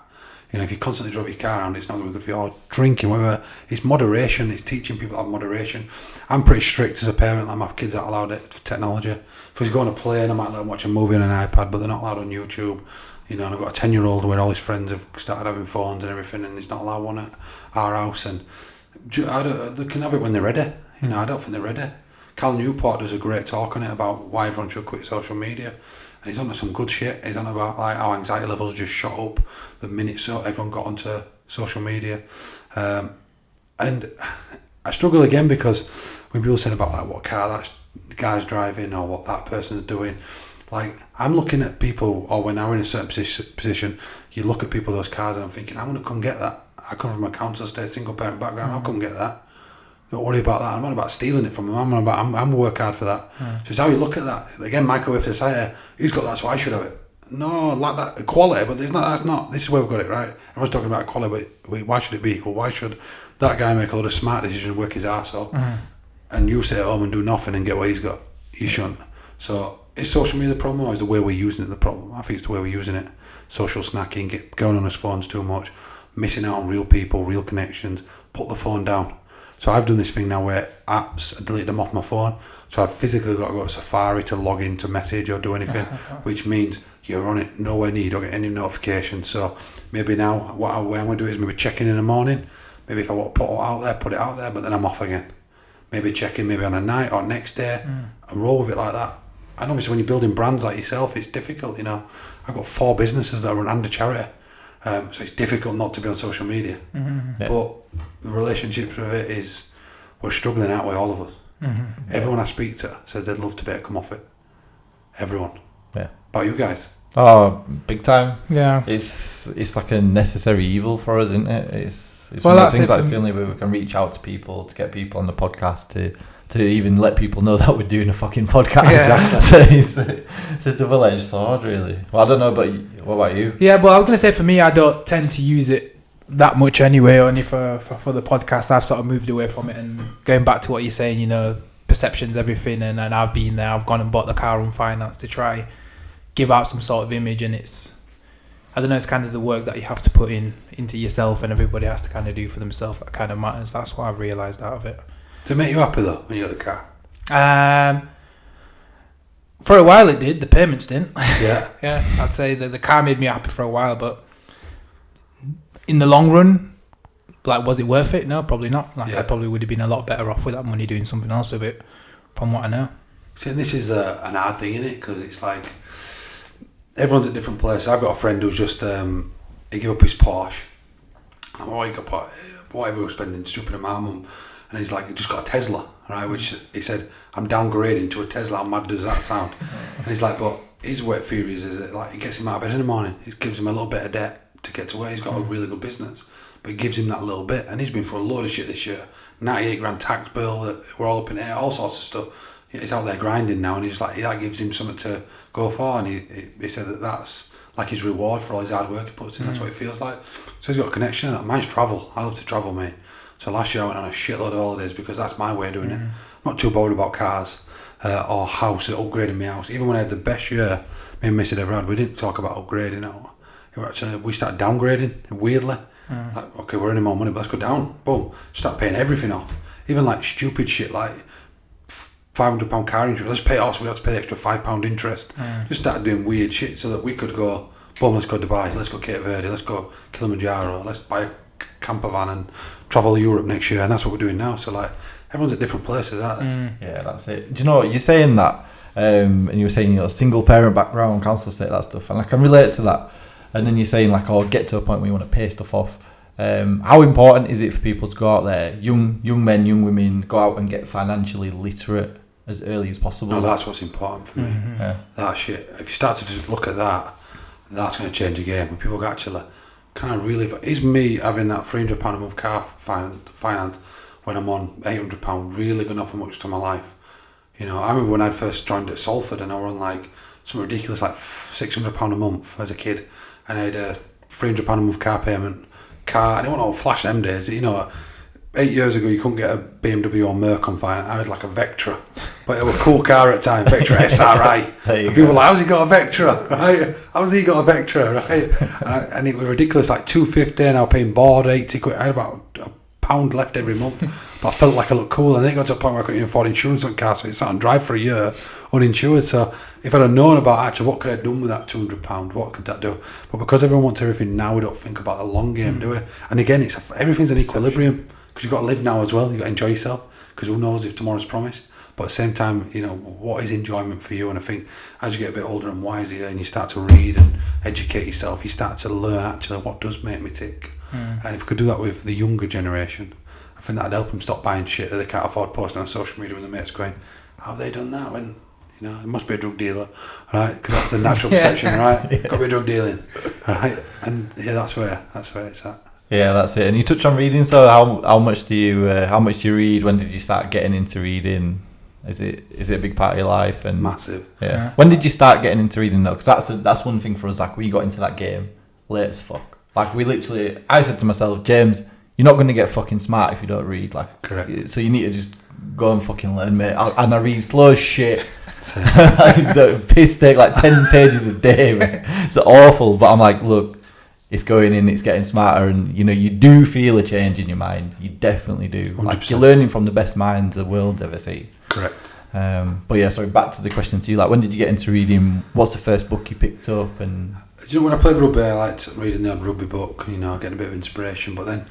If you constantly drive your car around, it's not going to be good for you. Or drinking, whatever. It's moderation. It's teaching people to have moderation. I'm pretty strict as a parent. Like, my kids aren't allowed technology. If I was going to a plane, I might let them watch a movie on an iPad, but they're not allowed on YouTube. And I've got a 10-year-old where all his friends have started having phones and everything, and he's not allowed one at our house. And they can have it when they're ready. I don't think they're ready. Cal Newport does a great talk on it about why everyone should quit social media. And he's on to some good shit. He's on about like how anxiety levels just shot up the minute everyone got onto social media. And I struggle again because when people say about like what car that guy's driving or what that person's doing, like I'm looking at people, or when I'm in a certain position, you look at people those cars and I'm thinking, I'm going to come get that. I come from a council estate, single parent background, I'll come get that. Don't worry about that. I'm not about stealing it from them. I'm going to work hard for that. So it's how you look at that. Again, microwave society. Who's got that? So I should have it. No, like that equality, but that's not. This is where we've got it right. Everyone's talking about equality, but why should it be equal? Why should that guy make a lot of smart decisions, work his arse off, and you sit at home and do nothing and get what he's got? You shouldn't. So is social media the problem, or is the way we're using it the problem? I think it's the way we're using it. Social snacking, going on his phones too much, missing out on real people, real connections. Put the phone down. So I've done this thing now where apps, I delete them off my phone. So I've physically got to go to Safari to log in to message or do anything, which means you're on it nowhere near, you don't get any notifications. So maybe now what I'm going to do is maybe check in the morning. Maybe if I want to put it out there, put it out there, but then I'm off again. Maybe check in maybe on a night or next day and roll with it like that. And obviously when you're building brands like yourself, it's difficult, I've got 4 businesses that I run under charity. So it's difficult not to be on social media. But the relationships with it is, we're struggling out with all of us. Everyone I speak to says they'd love to be able to come off it. Everyone. Yeah. About you guys? Oh, big time. Yeah. It's like a necessary evil for us, isn't it? It's one of those things that's the only way we can reach out to people, to get people on the podcast, to even let people know that we're doing a fucking podcast. Yeah. So it's a double-edged sword, really. Well, I don't know, but what about you? Yeah, but I was going to say, for me, I don't tend to use it that much anyway, only for the podcast. I've sort of moved away from it, and going back to what you're saying, perception's everything, and I've been there. I've gone and bought the car on finance to try give out some sort of image, and it's kind of the work that you have to put into yourself, and everybody has to kind of do for themselves that kind of matters. That's what I've realised out of it. Does it make you happy though when you got the car? For a while it did. The payments didn't. Yeah. Yeah, I'd say that the car made me happy for a while, but in the long run, like, was it worth it? No, probably not. I probably would have been a lot better off with that money doing something else with it, from what I know. See, and this is an hard thing, isn't it? Because it's like everyone's at different places. I've got a friend who's just he gave up his Porsche. I'm like, whatever we're spending, stupid amount of money. And he's like, he just got a Tesla, right? Which he said, I'm downgrading to a Tesla. How mad does that sound? And he's like, but his wet theory is that like, it gets him out of bed in the morning. It gives him a little bit of debt to get to where he's got a really good business. But it gives him that little bit, and he's been through a load of shit this year. 98 grand tax bill, that we're all up in air, all sorts of stuff. He's out there grinding now, and he's like, that gives him something to go for. And he said that's like his reward for all his hard work he puts in. That's what it feels like. So he's got a connection to that. Mine's travel. I love to travel, mate. So last year I went on a shitload of holidays because that's my way of doing it. I'm not too bothered about cars or house, upgrading my house. Even when I had the best year me and Miss had ever had, we didn't talk about upgrading. We started downgrading, weirdly. Like, okay, we're earning more money, but let's go down. Boom. Start paying everything off. Even like stupid shit like £500 car insurance. Let's pay it off so we have to pay the extra £5 interest. Just started doing weird shit so that we could go, boom, let's go Dubai, let's go Cape Verde, let's go Kilimanjaro, let's buy a camper van and travel Europe next year. And that's what we're doing now. So like, everyone's at different places, aren't they? Yeah, that's it. Do you know what you're saying that? And you were saying, single parent background, council estate, that stuff. And I can relate to that. And then you're saying like, get to a point where you want to pay stuff off. How important is it for people to go out there, young men, young women, go out and get financially literate as early as possible? No, that's what's important for me. Yeah. That shit. If you start to just look at that, that's going to change the game. When people actually kind of really... Is me having that £300 a month car finance when I'm on £800 really going to offer much to my life? I remember when I first joined at Salford and I were on like something ridiculous like £600 a month as a kid, and I had a £300 a month car payment. I didn't want all flash them days. 8 years ago you couldn't get a BMW or Merc on finance. I had like a Vectra, but it was a cool car at the time, Vectra SRI. And people were like, how's he got a Vectra? Right? How's he got a Vectra? Right? And it was ridiculous, like $250, and I was paying board £80. I had about £1 left every month, but I felt like I looked cool. And then it got to a point where I couldn't even afford insurance on cars, so it sat on drive for a year uninsured. So if I'd have known about actually what could I have done with that £200, what could that do? But because everyone wants everything now, we don't think about the long game, do we? And again, everything's an equilibrium, because you've got to live now as well. You've got to enjoy yourself, because who knows if tomorrow's promised. But at the same time, what is enjoyment for you? And I think as you get a bit older and wiser and you start to read and educate yourself, you start to learn actually what does make me tick. And if we could do that with the younger generation, I think that'd help them stop buying shit that they can't afford posting on social media when the mates going, how have they done that when, it must be a drug dealer, right? Because that's the natural perception, right? Got to be drug dealing, right? And yeah, that's where it's at. Yeah, that's it. And you touched on reading. So how much do you read? When did you start getting into reading? Is it a big part of your life? And massive. Yeah. When did you start getting into reading though? Because that's one thing for us. Like, we got into that game late as fuck. Like, I said to myself, James, you're not going to get fucking smart if you don't read. Like, correct. So you need to just go and fucking learn, mate. And I read slow as shit. It's a piss take, like 10 pages a day, mate. It's awful. But I'm like, look, it's going in, it's getting smarter, and you do feel a change in your mind. You definitely do. 100%. Like, you're learning from the best minds the world's ever seen. Correct. But yeah, sorry, back to the question to you. Like, when did you get into reading? What's the first book you picked up? And when I played rugby, I liked reading the odd rugby book, getting a bit of inspiration. But then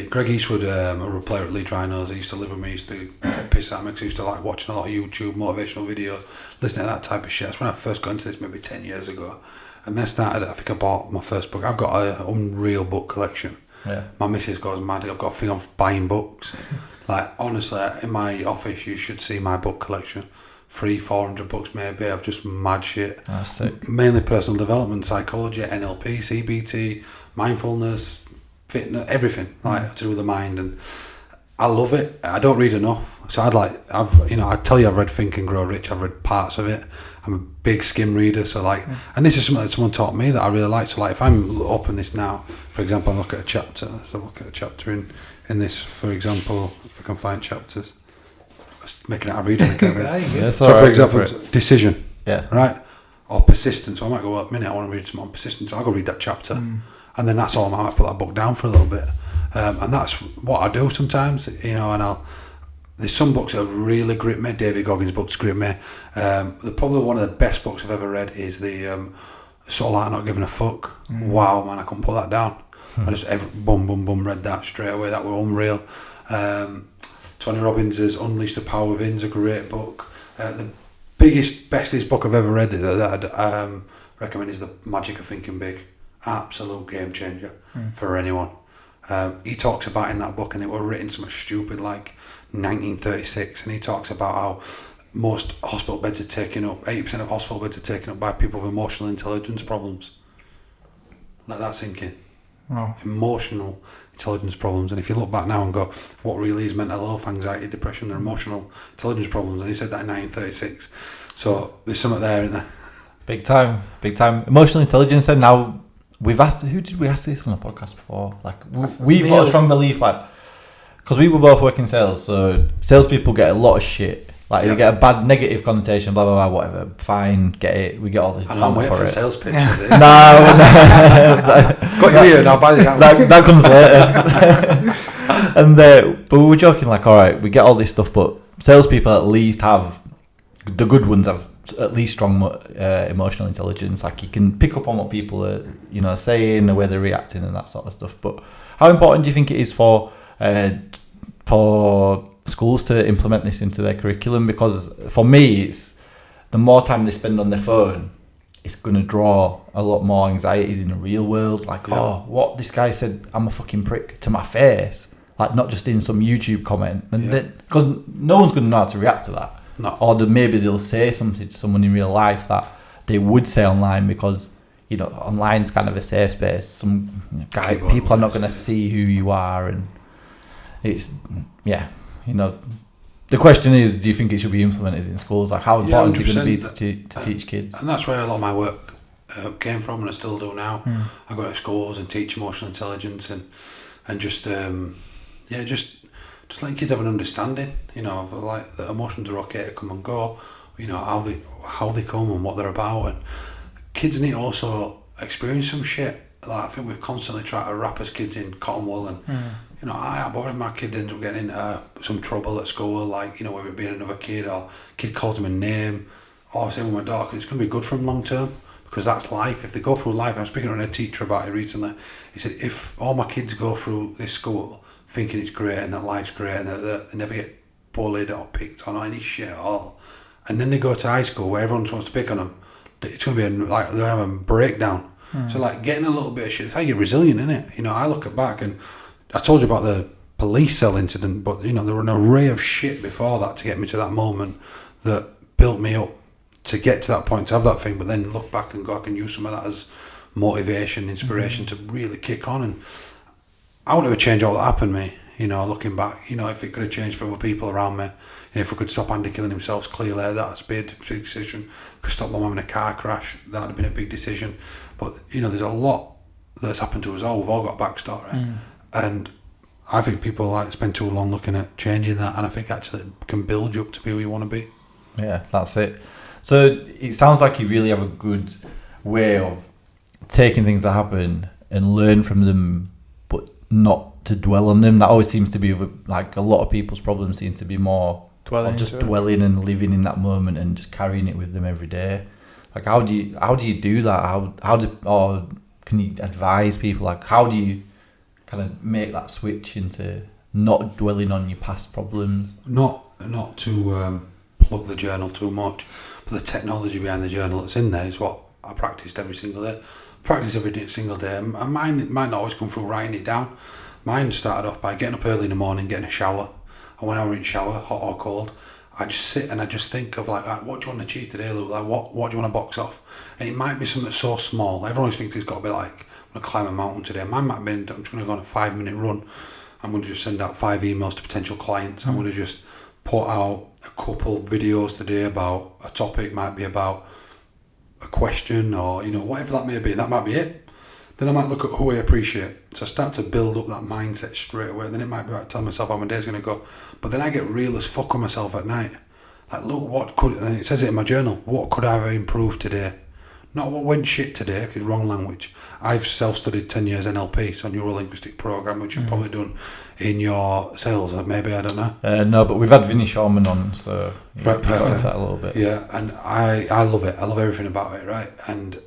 Greg Eastwood, a rugby player at Leeds Rhinos, he used to live with me, he used to take piss at me, because I used to like watching a lot of YouTube motivational videos, listening to that type of shit. That's when I first got into this, maybe 10 years ago. And then I think I bought my first book. I've got an unreal book collection. Yeah. My missus goes mad. I've got a thing of buying books. Like, honestly, in my office, you should see my book collection. 300-400 books maybe. I've just mad shit. That's sick. Mainly personal development, psychology, NLP, CBT, mindfulness, fitness, everything like to do with the mind. And I love it. I don't read enough. So I tell you, I've read Think and Grow Rich. I've read parts of it. I'm a big skim reader. So and this is something that someone taught me that I really like. So if I'm open this now, for example, I look at a chapter. So look at a chapter in this, for example, if I can find chapters. Making it a reading again. So for example, decision. Yeah. Right? Or persistence. So I might go, a minute, I want to read some on persistence. So I'll go read that chapter. And then that's all. I might put that book down for a little bit. And that's what I do sometimes, and there's some books that have really gripped me. David Goggins' books grip me. Probably one of the best books I've ever read is the Subtle Art of Not Giving a Fuck. Wow, man, I couldn't put that down. I just boom, read that straight away. That were unreal. Tony Robbins' Unleash the Power Within is a great book. The bestest book I've ever read that I'd recommend is The Magic of Thinking Big. Absolute game changer for anyone. He talks about in that book, and it was written something stupid like 1936, and he talks about how most hospital beds are taken up, 80% of hospital beds are taken up by people with emotional intelligence problems. Let that sink in. Oh. Emotional intelligence problems. And if you look back now and go, what really is mental health, anxiety, depression, they're emotional intelligence problems. And he said that in 1936. So there's something there, isn't there? Big time. Emotional intelligence. And now we've asked, who did we ask this on the podcast before? Like we've got a strong belief, like, because we were both working sales, so salespeople get a lot of shit. Like you get a bad negative connotation, blah blah blah, whatever. Fine, get it. We get all the. And I'm waiting for a sales pitch. No, got you here. Now buy this house. That comes later. And but we were joking, like, all right, we get all this stuff, but salespeople at least have, the good ones have at least strong emotional intelligence. Like you can pick up on what people are, saying, the way they're reacting, and that sort of stuff. But how important do you think it is for schools to implement this into their curriculum? Because for me, it's the more time they spend on their phone, it's going to draw a lot more anxieties in the real world. Like, what this guy said, I'm a fucking prick, to my face. Like, not just in some YouTube comment. And because no one's going to know how to react to that. No. Or maybe they'll say something to someone in real life that they would say online, because online's kind of a safe space. People are not going to see who you are, and it's the question is, do you think it should be implemented in schools? Like, how important is it going to be to teach kids? And that's where a lot of my work came from, and I still do now. I go to schools and teach emotional intelligence, and just letting kids have an understanding, of like that emotions are okay to come and go, how they come and what they're about, and kids need to also experience some shit. Like, I think we've constantly tried to wrap us kids in cotton wool, and what if my kid ends up getting into some trouble at school, like, whether it being another kid or kid calls him a name, or same with my daughter, it's going to be good for them long term, because that's life. If they go through life, and I was speaking to a teacher about it recently, he said, if all my kids go through this school thinking it's great and that life's great and that they never get bullied or picked on or any shit at all, and then they go to high school where everyone wants to pick on them, it's going to be they'll have a breakdown. So like getting a little bit of shit, it's how you're resilient, innit? I look back, and I told you about the police cell incident, but there were an array of shit before that to get me to that moment that built me up to get to that point, to have that thing. But then look back and go, I can use some of that as motivation, inspiration to really kick on. And I would never change all that happened to me, looking back, if it could have changed for other people around me, if we could stop Andy killing himself, clearly that's a big decision. Could stop my mum in a car crash, that would have been a big decision. But there's a lot that's happened to us all. We've all got a backstory, and I think people spend too long looking at changing that, and I think actually it can build you up to be who you want to be. Yeah, that's it. So it sounds like you really have a good way of taking things that happen and learn from them, but not to dwell on them. That always seems to be like a lot of people's problems seem to be more dwelling and living in that moment and just carrying it with them every day. Like, how do you do that? Or can you advise people? Like, how do you kind of make that switch into not dwelling on your past problems? Not to plug the journal too much, but the technology behind the journal that's in there is what I practiced every single day. Practice every single day. And mine might not always come through writing it down. Mine started off by getting up early in the morning, getting a shower. And when I were in shower, hot or cold, I just sit and I just think of like, what do you want to achieve today, Luke? Like, what do you want to box off? And it might be something so small. Everyone always thinks it's got to be like, I'm going to climb a mountain today. Mine might be, I'm just going to go on a 5-minute run. I'm going to just send out 5 emails to potential clients. I'm going to just put out a couple videos today about a topic. It might be about a question or, whatever that may be. That might be it. Then I might look at who I appreciate. So I start to build up that mindset straight away. Then it might be like telling myself how my day's going to go. But then I get real as fuck with myself at night. Like, look, and it says it in my journal, what could I have improved today? Not what went shit today, because wrong language. I've self-studied 10 years NLP, so Neuro-Linguistic Program, which you've probably done in your sales, maybe, I don't know. No, but we've had Vinny Shawman on, so right, perfect. That a little bit. Yeah, and I love it. I love everything about it, right? And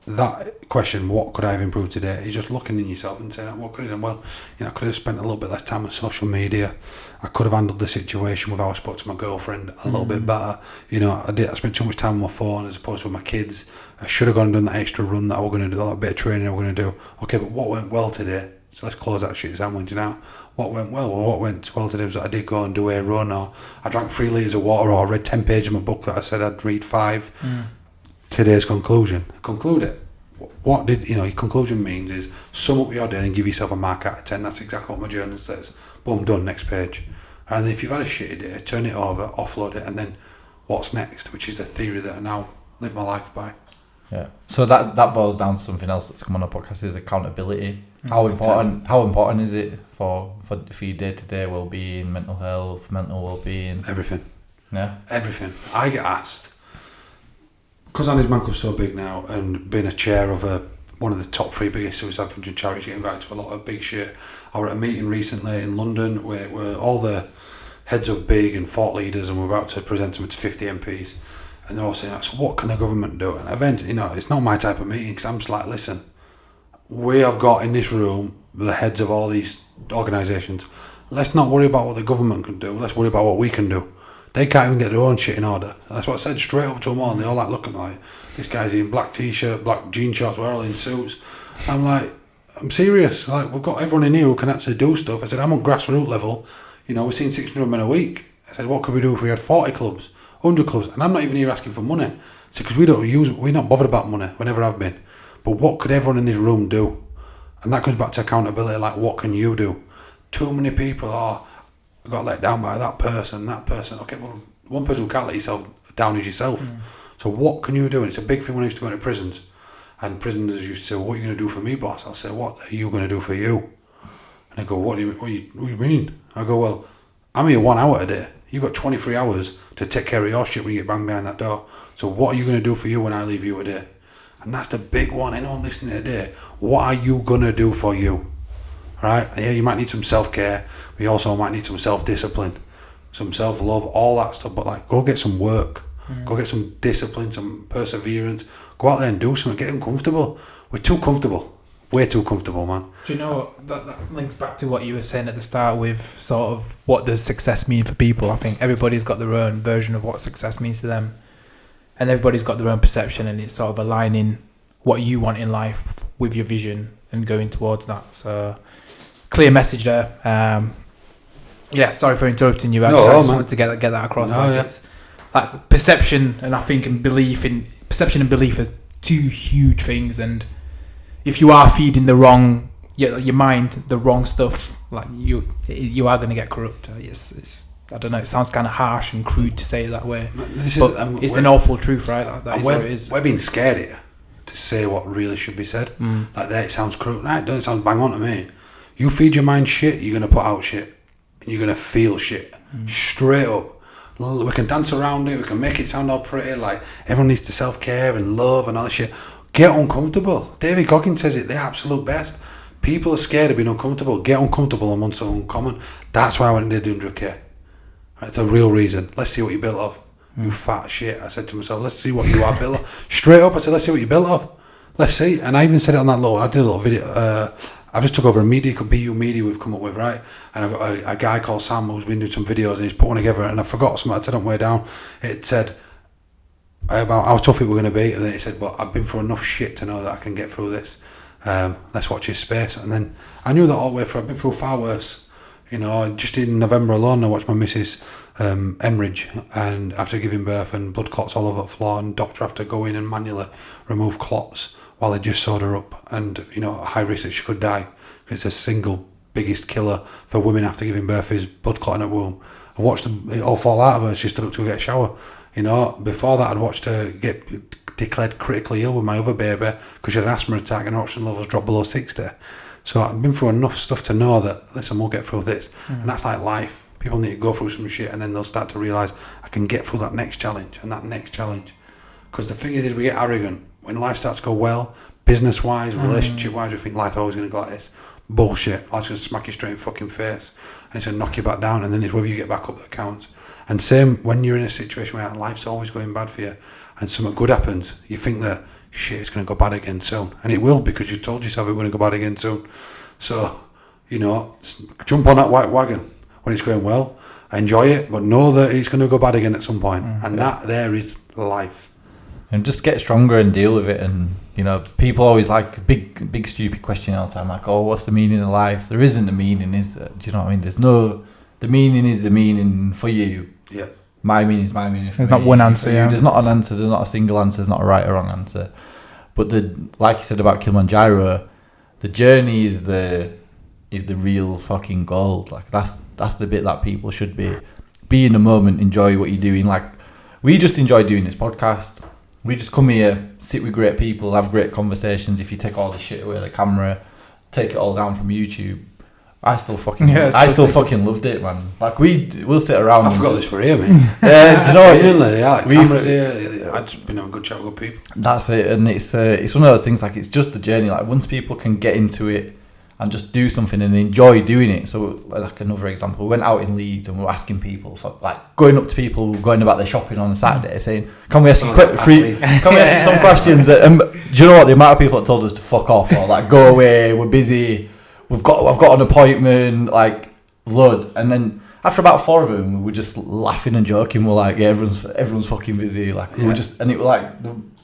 that question, what could I have improved today, is just looking in yourself and saying, what could I have done? Well, I could have spent a little bit less time on social media. I could have handled the situation with how I spoke to my girlfriend a little bit better. I spent too much time on my phone as opposed to with my kids. I should have gone and done that extra run that I was going to do, that bit of training I was going to do. Okay, but what went well today? So let's close that shit sandwich now. What went well? Well, what went well today was that I did go and do a run, or I drank 3 litres of water, or I read 10 pages of my book that I said I'd read 5. Today's conclusion. Conclude it. what did your conclusion means is sum up your day and give yourself a mark out of 10. That's exactly what my journal says. Boom, done, next page. And then if you've had a shitty day, turn it over, offload it, and then what's next, which is a theory that I now live my life by. Yeah. So that boils down to something else that's come on the podcast, is accountability. How important is it for your day-to-day well-being, mental health, mental well-being? Everything. Yeah. Everything. I get asked, because Andy's Man Club's so big now, and being a chair of one of the top 3 biggest suicide prevention charities, get invited to a lot of big shit. I was at a meeting recently in London where all the heads of big and thought leaders, and we're about to present them to 50 MPs, and they're all saying, so what can the government do? And eventually, it's not my type of meeting, because I'm just like, listen, we have got in this room the heads of all these organisations. Let's not worry about what the government can do, let's worry about what we can do. They can't even get their own shit in order. And that's what I said straight up to them all, and they all look at me like, this guy's in black t-shirt, black jean shorts, we're all in suits. I'm like, I'm serious, like, we've got everyone in here who can actually do stuff. I said, I'm on grassroots level, we're seeing 600 men a week. I said, what could we do if we had 40 clubs, 100 clubs? And I'm not even here asking for money. I said, because we're not bothered about money, we never have been. But what could everyone in this room do? And that comes back to accountability, like, what can you do? Too many people got let down by that person. Okay, well, one person who can't let yourself down is yourself. So what can you do? And it's a big thing when I used to go into prisons. And prisoners used to say, what are you going to do for me, boss? I'll say, what are you going to do for you? And they go, what do you mean? I go, well, I'm here 1 hour a day. You've got 23 hours to take care of your shit when you get banged behind that door. So what are you going to do for you when I leave you a day? And that's the big one. Anyone listening today, what are you going to do for you? Right? Yeah, you might need some self-care. We also might need some self-discipline, some self-love, all that stuff. But go get some work. Go get some discipline, some perseverance. Go out there and do something. Get uncomfortable. We're too comfortable. Way too comfortable, man. Do you know that links back to what you were saying at the start with sort of what does success mean for people? I think everybody's got their own version of what success means to them, and everybody's got their own perception, and it's sort of aligning what you want in life with your vision and going towards that. So clear message there. Sorry for interrupting you. I just wanted to get that across. It's like perception, and I think perception and belief are 2 huge things, and if you are feeding the wrong, your mind, the wrong stuff, like you are going to get corrupt. It's I don't know. It sounds kind of harsh and crude to say it that way, but it's an awful truth, right? That is what it is. We're being scared here to say what really should be said. Like that, it sounds crude. Nah, it doesn't sound bang on to me. You feed your mind shit, you're going to put out shit, and you're going to feel shit straight up. We can dance around it. We can make it sound all pretty. Like everyone needs to self-care and love and all that shit. Get uncomfortable. David Goggins says it the absolute best. People are scared of being uncomfortable. Get uncomfortable and want something uncommon. That's why I went and did 100k. It's a real reason. Let's see what you're built of. You fat shit. I said to myself, let's see what you are built of. Straight up, I said, let's see what you're built of. Let's see. And I even said it on that I did a little video. I just took over a media, BU Media we've come up with, right? And I've got a guy called Sam who's been doing some videos, and he's put one together, and I forgot something I said on the way down. It said about how tough it were going to be, and then it said, but I've been through enough shit to know that I can get through this. Let's watch his space. And then I knew that all the way through. I've been through far worse. Just in November alone, I watched my missus hemorrhage, and after giving birth, and blood clots all over the floor, and doctor have to go in and manually remove clots while they just sewed her up, and high risk that she could die. It's the single biggest killer for women after giving birth is blood clotting at womb. I watched it all fall out of her. She stood up to get a shower. Before that, I'd watched her get declared critically ill with my other baby because she had an asthma attack and her oxygen levels dropped below 60. So I've been through enough stuff to know that, listen, we'll get through this. And that's like life. People need to go through some shit, and then they'll start to realise I can get through that next challenge and that next challenge. Because the thing is we get arrogant. When life starts to go well, business-wise, relationship-wise, we think life's always going to go like this. Bullshit. Life's going to smack you straight in the fucking face, and it's going to knock you back down, and then it's whether you get back up that counts. And same when you're in a situation where life's always going bad for you, and something good happens, you think that, shit, it's going to go bad again soon. And it will, because you told yourself it was going to go bad again soon. So, jump on that white wagon when it's going well, enjoy it, but know that it's going to go bad again at some point. And that there is life. And just get stronger and deal with it. And people always like big stupid question all the time, like, oh, what's the meaning of life? There isn't a meaning, is there? Do you know what I mean? The meaning is the meaning for you. Yeah. My meaning is my meaning for There's me. not one answer. Yeah. There's not an answer. There's not a single answer. There's not a right or wrong answer. But like you said about Kilimanjaro, the journey is the real fucking goal. Like that's the bit that people should be in the moment, enjoy what you're doing. Like we just enjoy doing this podcast. We just come here, sit with great people, have great conversations. If you take all the shit away, the camera, take it all down from YouTube, I still fucking fucking loved it, man. Like we'll sit around. I forgot this were here, mate. Do you know what? Yeah, cameras here. I've just been having a good chat with good people. That's it, and it's one of those things. Like it's just the journey. Like once people can get into it and just do something and enjoy doing it. So like another example, we went out in Leeds and we were asking people, like going up to people going about their shopping on a Saturday, saying, "Can we ask you some questions?" And do you know what? The amount of people that told us to fuck off or like go away, we're busy, I've got an appointment, like loads. And then after about 4 of them, we were just laughing and joking. We're like, yeah, everyone's fucking busy. Like we were just, and it was like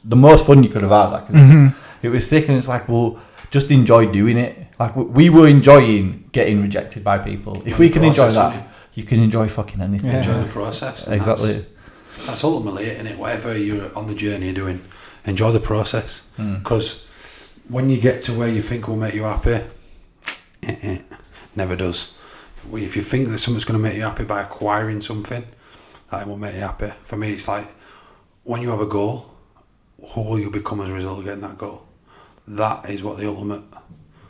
the most fun you could have had. Like it was sick, and it's like, well, just enjoy doing it. Like we were enjoying getting rejected by people. If we can enjoy that, you can enjoy fucking anything. Yeah. Enjoy the process. Exactly. That's ultimately it, isn't it? Whatever you're on the journey doing, enjoy the process. Because when you get to where you think will make you happy, it never does. If you think that something's going to make you happy by acquiring something, that will make you happy. For me, it's like when you have a goal, who will you become as a result of getting that goal? That is what the ultimate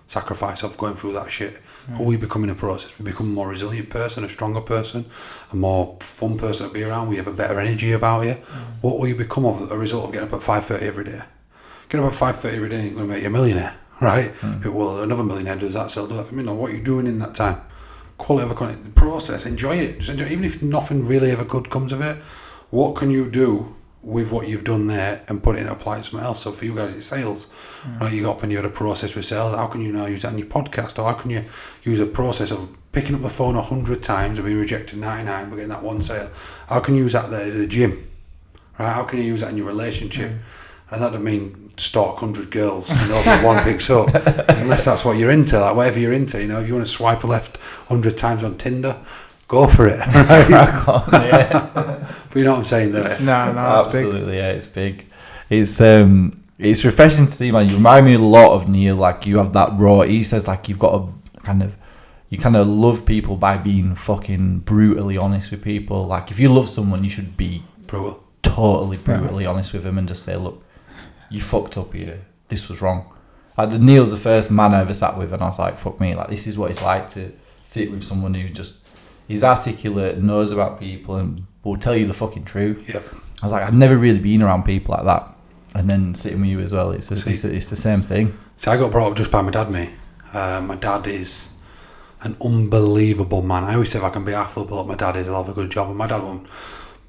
sacrifice of going through that shit. Who we become in a process? We become a more resilient person, a stronger person, a more fun person to be around. We have a better energy about you. What will you become of a result of getting up at 5:30 every day? Getting up at 5:30 every day ain't going to make you a millionaire, right? But, well, another millionaire does that, so I'll do that for me. No, what are you doing in that time? Quality of the process, enjoy it. Just enjoy it. Even if nothing really ever good comes of it, what can you do with what you've done there and put it in apply to something else? So for you guys, it's sales, right? You got up and you had a process with sales. How can you now use that in your podcast? Or how can you use a process of picking up the phone 100 times and being rejected 99 but getting that one sale? How can you use that there at the gym, right? How can you use that in your relationship? And that doesn't mean stalk 100 girls and over one picks up, unless that's what you're into, like whatever you're into. You know, if you want to swipe left 100 times on Tinder, go for it. Right? But you know what I'm saying there? No, absolutely, big. Yeah, it's big. It's refreshing to see, man. You remind me a lot of Neil. Like you have that raw. He says like you've got to you kind of love people by being fucking brutally honest with people. Like if you love someone, you should be totally brutally honest with them and just say, look, you fucked up here. This was wrong. Like Neil's the first man I ever sat with, and I was like, fuck me. Like this is what it's like to sit with someone who just is articulate, knows about people, and will tell you the fucking truth. Yep. I was like, I've never really been around people like that. And then sitting with you as well, it's the same thing. See, I got brought up just by my dad, mate. My dad is an unbelievable man. I always say if I can be affable like my dad is, he'll have a good job. And my dad won't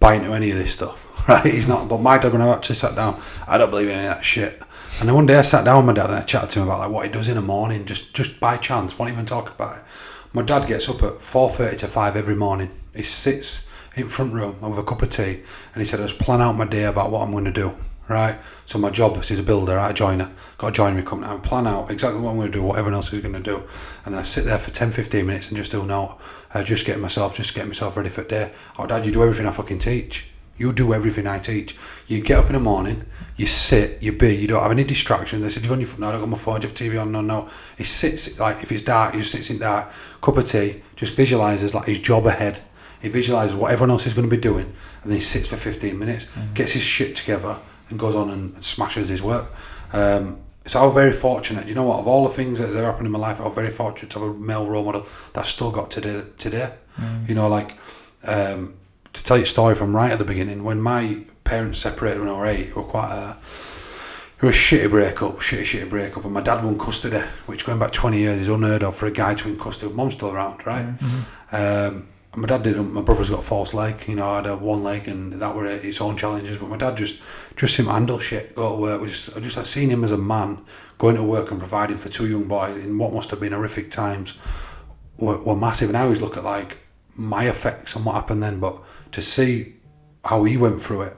buy into any of this stuff, right? He's not. But my dad, when I actually sat down, I don't believe in any of that shit. And then one day I sat down with my dad and I chatted to him about like what he does in the morning, just by chance, won't even talk about it. My dad gets up at 4:30 to 5 every morning. He sits in front room with a cup of tea and he said, I just plan out my day about what I'm going to do, right? So my job is a builder, right? A joiner. Got a joinery company. I plan out exactly what I'm going to do, what everyone else is going to do. And then I sit there for 10-15 minutes and just do just getting myself ready for the day. Oh, Dad, you do everything I fucking teach. You do everything I teach. You get up in the morning, you sit, you don't have any distractions. They said, you on your phone? No, I don't got my phone, do you have TV on? No. He sits, like, if it's dark, he just sits in dark, cup of tea, just visualises, like, his job ahead. He visualises what everyone else is going to be doing, and then he sits for 15 minutes, gets his shit together, and goes on and smashes his work. So I'm very fortunate. You know what? Of all the things that has ever happened in my life, I'm very fortunate to have a male role model that I've still got today. You know, like, to tell you a story from right at the beginning, when my parents separated when I was 8, it was a shitty breakup, and my dad won custody, which going back 20 years is unheard of for a guy to win custody. Mum's still around, right? And my dad didn't. My brother's got a false leg, you know, I had one leg, and that were its own challenges, but my dad just seemed to handle shit, go to work. I just like seeing him as a man going to work and providing for 2 young boys in what must have been horrific times were massive. And I always look at like my effects on what happened then, but to see how he went through it.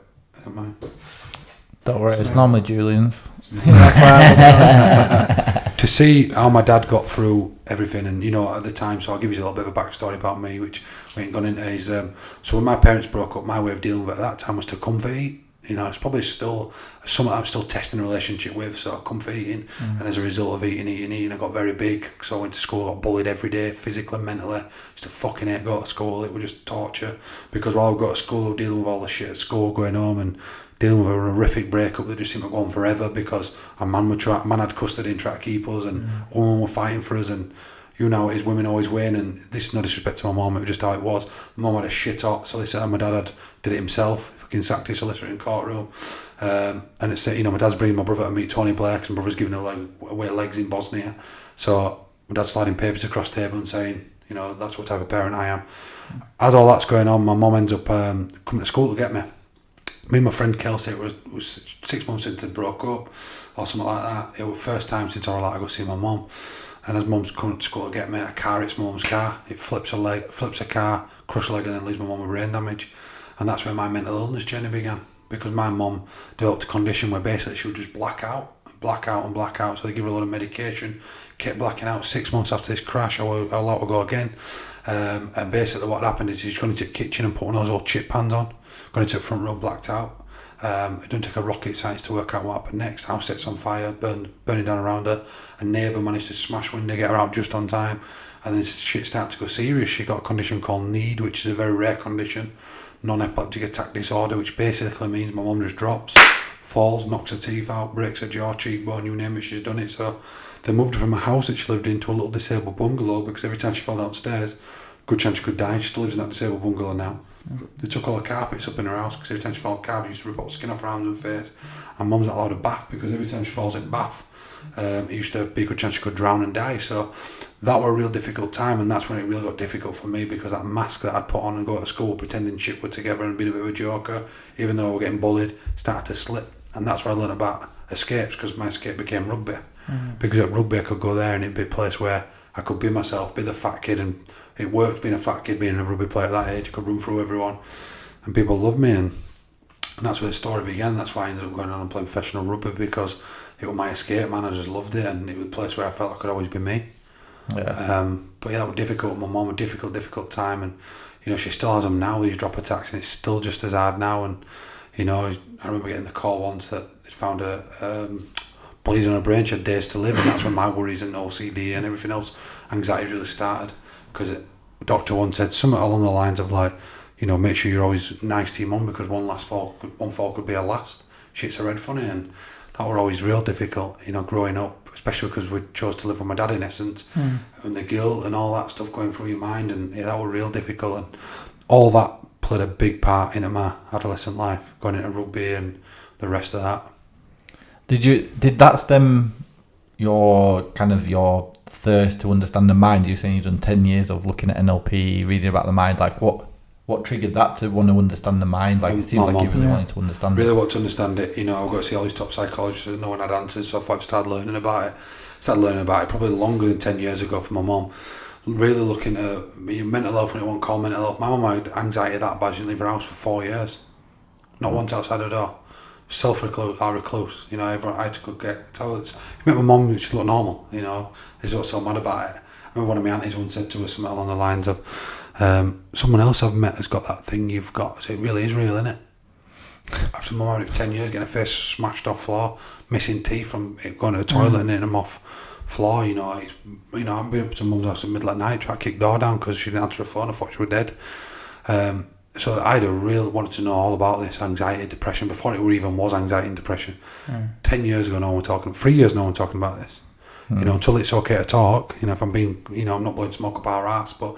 Don't worry, it's normally Julian's. That's why to see how my dad got through everything, and you know, at the time, so I'll give you a little bit of a backstory about me, which we ain't gone into. Is so when my parents broke up, my way of dealing with it at that time was to comfort eat. You know, it's probably still something I'm still testing a relationship with. So comfort eating, and as a result of eating, I got very big. So I went to school, got bullied every day, physically and mentally. Just to fucking hate go to school. It was just torture, because while I go to school, I was dealing with all the shit at school, going home and dealing with a horrific breakup that just seemed to go on forever, because a man had custody and tried to keep us, and women were fighting for us, and you know, his women always win. And this is no disrespect to my mum, it was just how it was. My mum had a shit hot solicitor, and my dad did it himself. Fucking sacked his solicitor in courtroom. And it's, you know, my dad's bringing my brother to meet Tony Blair, because my brother's giving away legs in Bosnia. So my dad's sliding papers across the table and saying, you know, that's what type of parent I am. As all that's going on, my mum ends up coming to school to get me. Me and my friend Kelsey, it was 6 months since they broke up or something like that. It was the first time since I was allowed to go see my mum. And as mum's coming to school to get me, a car hits my mum's car. It flips a car, crushes a leg, and then leaves my mum with brain damage. And that's where my mental illness journey began, because my mum developed a condition where basically she would just black out. So they give her a lot of medication, kept blacking out. 6 months after this crash, I was allowed to go again. And basically what happened is she's gone into the kitchen and put one of those old chip pans on, gone into the front room, blacked out. It didn't take a rocket science to work out what happened next. House sets on fire, burning down around her. A neighbour managed to smash window, get her out just on time. And then shit started to go serious. She got a condition called NEED, which is a very rare condition, non-epileptic attack disorder, which basically means my mum just drops, falls, knocks her teeth out, breaks her jaw, cheekbone, you name it, she's done it. So they moved her from a house that she lived in to a little disabled bungalow, because every time she fell downstairs, good chance she could die. She still lives in that disabled bungalow now. They took all the carpets up in her house, because every time she fell on carpet, she used to rip all the skin off her arms and face. And mum's not allowed a bath, because every time she falls in bath, it used to be a good chance she could drown and die. So that was a real difficult time, and that's when it really got difficult for me, because that mask that I'd put on and go to school pretending shit were together and being a bit of a joker, even though I was getting bullied, started to slip. And that's where I learned about escapes, because my escape became rugby. Because at rugby I could go there and it'd be a place where I could be myself, be the fat kid, and it worked being a fat kid, being a rugby player at that age. I could run through everyone and people loved me, and that's where the story began. That's why I ended up going on and playing professional rugby, because it was my escape, man. I just loved it, and it was a place where I felt I could always be me. Yeah. But yeah, that was difficult. My mum, a difficult time, and you know, she still has them now, these drop attacks, and it's still just as hard now. And you know, I remember getting the call once that they'd found a bleed on her brain. She had days to live, and that's when my worries and OCD and everything else, anxiety really started, because the doctor once said something along the lines of like, you know, make sure you're always nice to your mum, because one fall could be her last. Shit's a red funny, and that were always real difficult, you know, growing up, especially because we chose to live with my dad in essence, and the guilt and all that stuff going through your mind, and yeah, that were real difficult, and all that played a big part into my adolescent life, going into rugby and the rest of that. Did that stem your thirst to understand the mind? You're saying you've done 10 years of looking at NLP, reading about the mind. Like what triggered that to want to understand the mind? Like it seems like you really wanted to understand it. Really want to understand it. You know, I've got to see all these top psychologists and no one had answers, so I thought I'd started learning about it probably longer than 10 years ago from my mum. Really looking at mental health when it wasn't called mental health. My mum had anxiety that bad, she didn't leave her house for 4 years. Not once outside her door. Recluse, you know, I had to go get tablets. You met my mum, she looked normal, you know. This is what's so mad about it. I remember one of my aunties once said to her something along the lines of, someone else I've met has got that thing you've got. So it really is real, isn't it? After my mum, for 10 years, getting her face smashed off floor, missing teeth from it going to the toilet and hitting them off floor, you know. I've been up to mum's house in the middle of the night, trying to kick the door down because she didn't answer her phone, I thought she was dead. So I wanted to know all about this anxiety, depression, before it even was anxiety and depression. 10 years ago, no one was talking, 3 years, no one was talking about this. You know, until it's okay to talk, you know, if I'm being, you know, I'm not blowing smoke up our ass, but